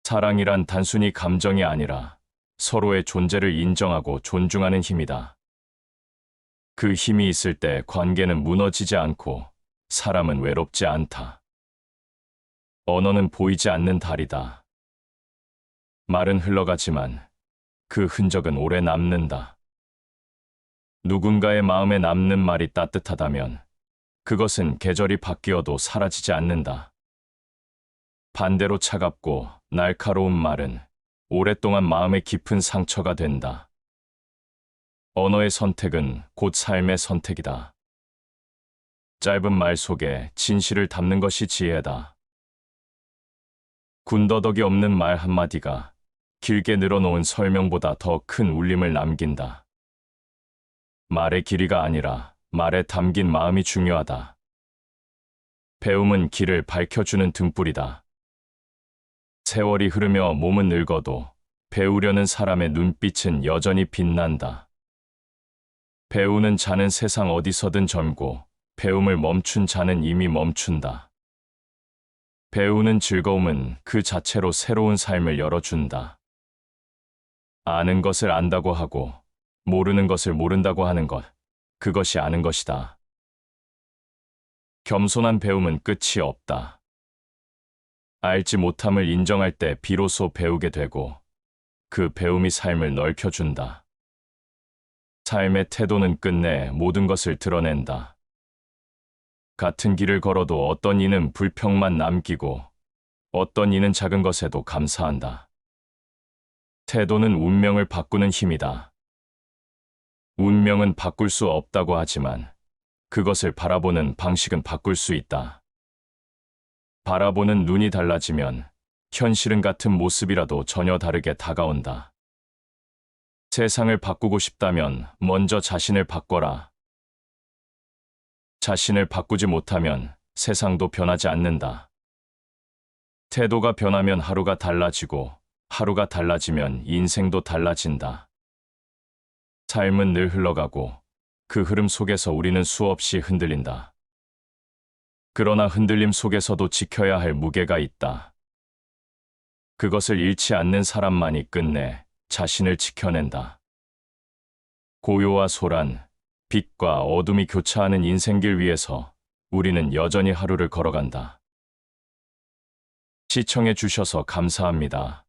사랑이란 단순히 감정이 아니라 서로의 존재를 인정하고 존중하는 힘이다. 그 힘이 있을 때 관계는 무너지지 않고 사람은 외롭지 않다. 언어는 보이지 않는 달이다. 말은 흘러가지만 그 흔적은 오래 남는다. 누군가의 마음에 남는 말이 따뜻하다면 그것은 계절이 바뀌어도 사라지지 않는다. 반대로 차갑고 날카로운 말은 오랫동안 마음에 깊은 상처가 된다. 언어의 선택은 곧 삶의 선택이다. 짧은 말 속에 진실을 담는 것이 지혜다. 군더더기 없는 말 한마디가 길게 늘어놓은 설명보다 더 큰 울림을 남긴다. 말의 길이가 아니라 말에 담긴 마음이 중요하다. 배움은 길을 밝혀주는 등불이다. 세월이 흐르며 몸은 늙어도 배우려는 사람의 눈빛은 여전히 빛난다. 배우는 자는 세상 어디서든 젊고 배움을 멈춘 자는 이미 멈춘다. 배우는 즐거움은 그 자체로 새로운 삶을 열어준다. 아는 것을 안다고 하고 모르는 것을 모른다고 하는 것, 그것이 아는 것이다. 겸손한 배움은 끝이 없다. 알지 못함을 인정할 때 비로소 배우게 되고 그 배움이 삶을 넓혀준다. 삶의 태도는 끝내 모든 것을 드러낸다. 같은 길을 걸어도 어떤 이는 불평만 남기고 어떤 이는 작은 것에도 감사한다. 태도는 운명을 바꾸는 힘이다. 운명은 바꿀 수 없다고 하지만 그것을 바라보는 방식은 바꿀 수 있다. 바라보는 눈이 달라지면 현실은 같은 모습이라도 전혀 다르게 다가온다. 세상을 바꾸고 싶다면 먼저 자신을 바꿔라. 자신을 바꾸지 못하면 세상도 변하지 않는다. 태도가 변하면 하루가 달라지고 하루가 달라지면 인생도 달라진다. 삶은 늘 흘러가고 그 흐름 속에서 우리는 수없이 흔들린다. 그러나 흔들림 속에서도 지켜야 할 무게가 있다. 그것을 잃지 않는 사람만이 끝내 자신을 지켜낸다. 고요와 소란, 빛과 어둠이 교차하는 인생길 위에서 우리는 여전히 하루를 걸어간다. 시청해 주셔서 감사합니다.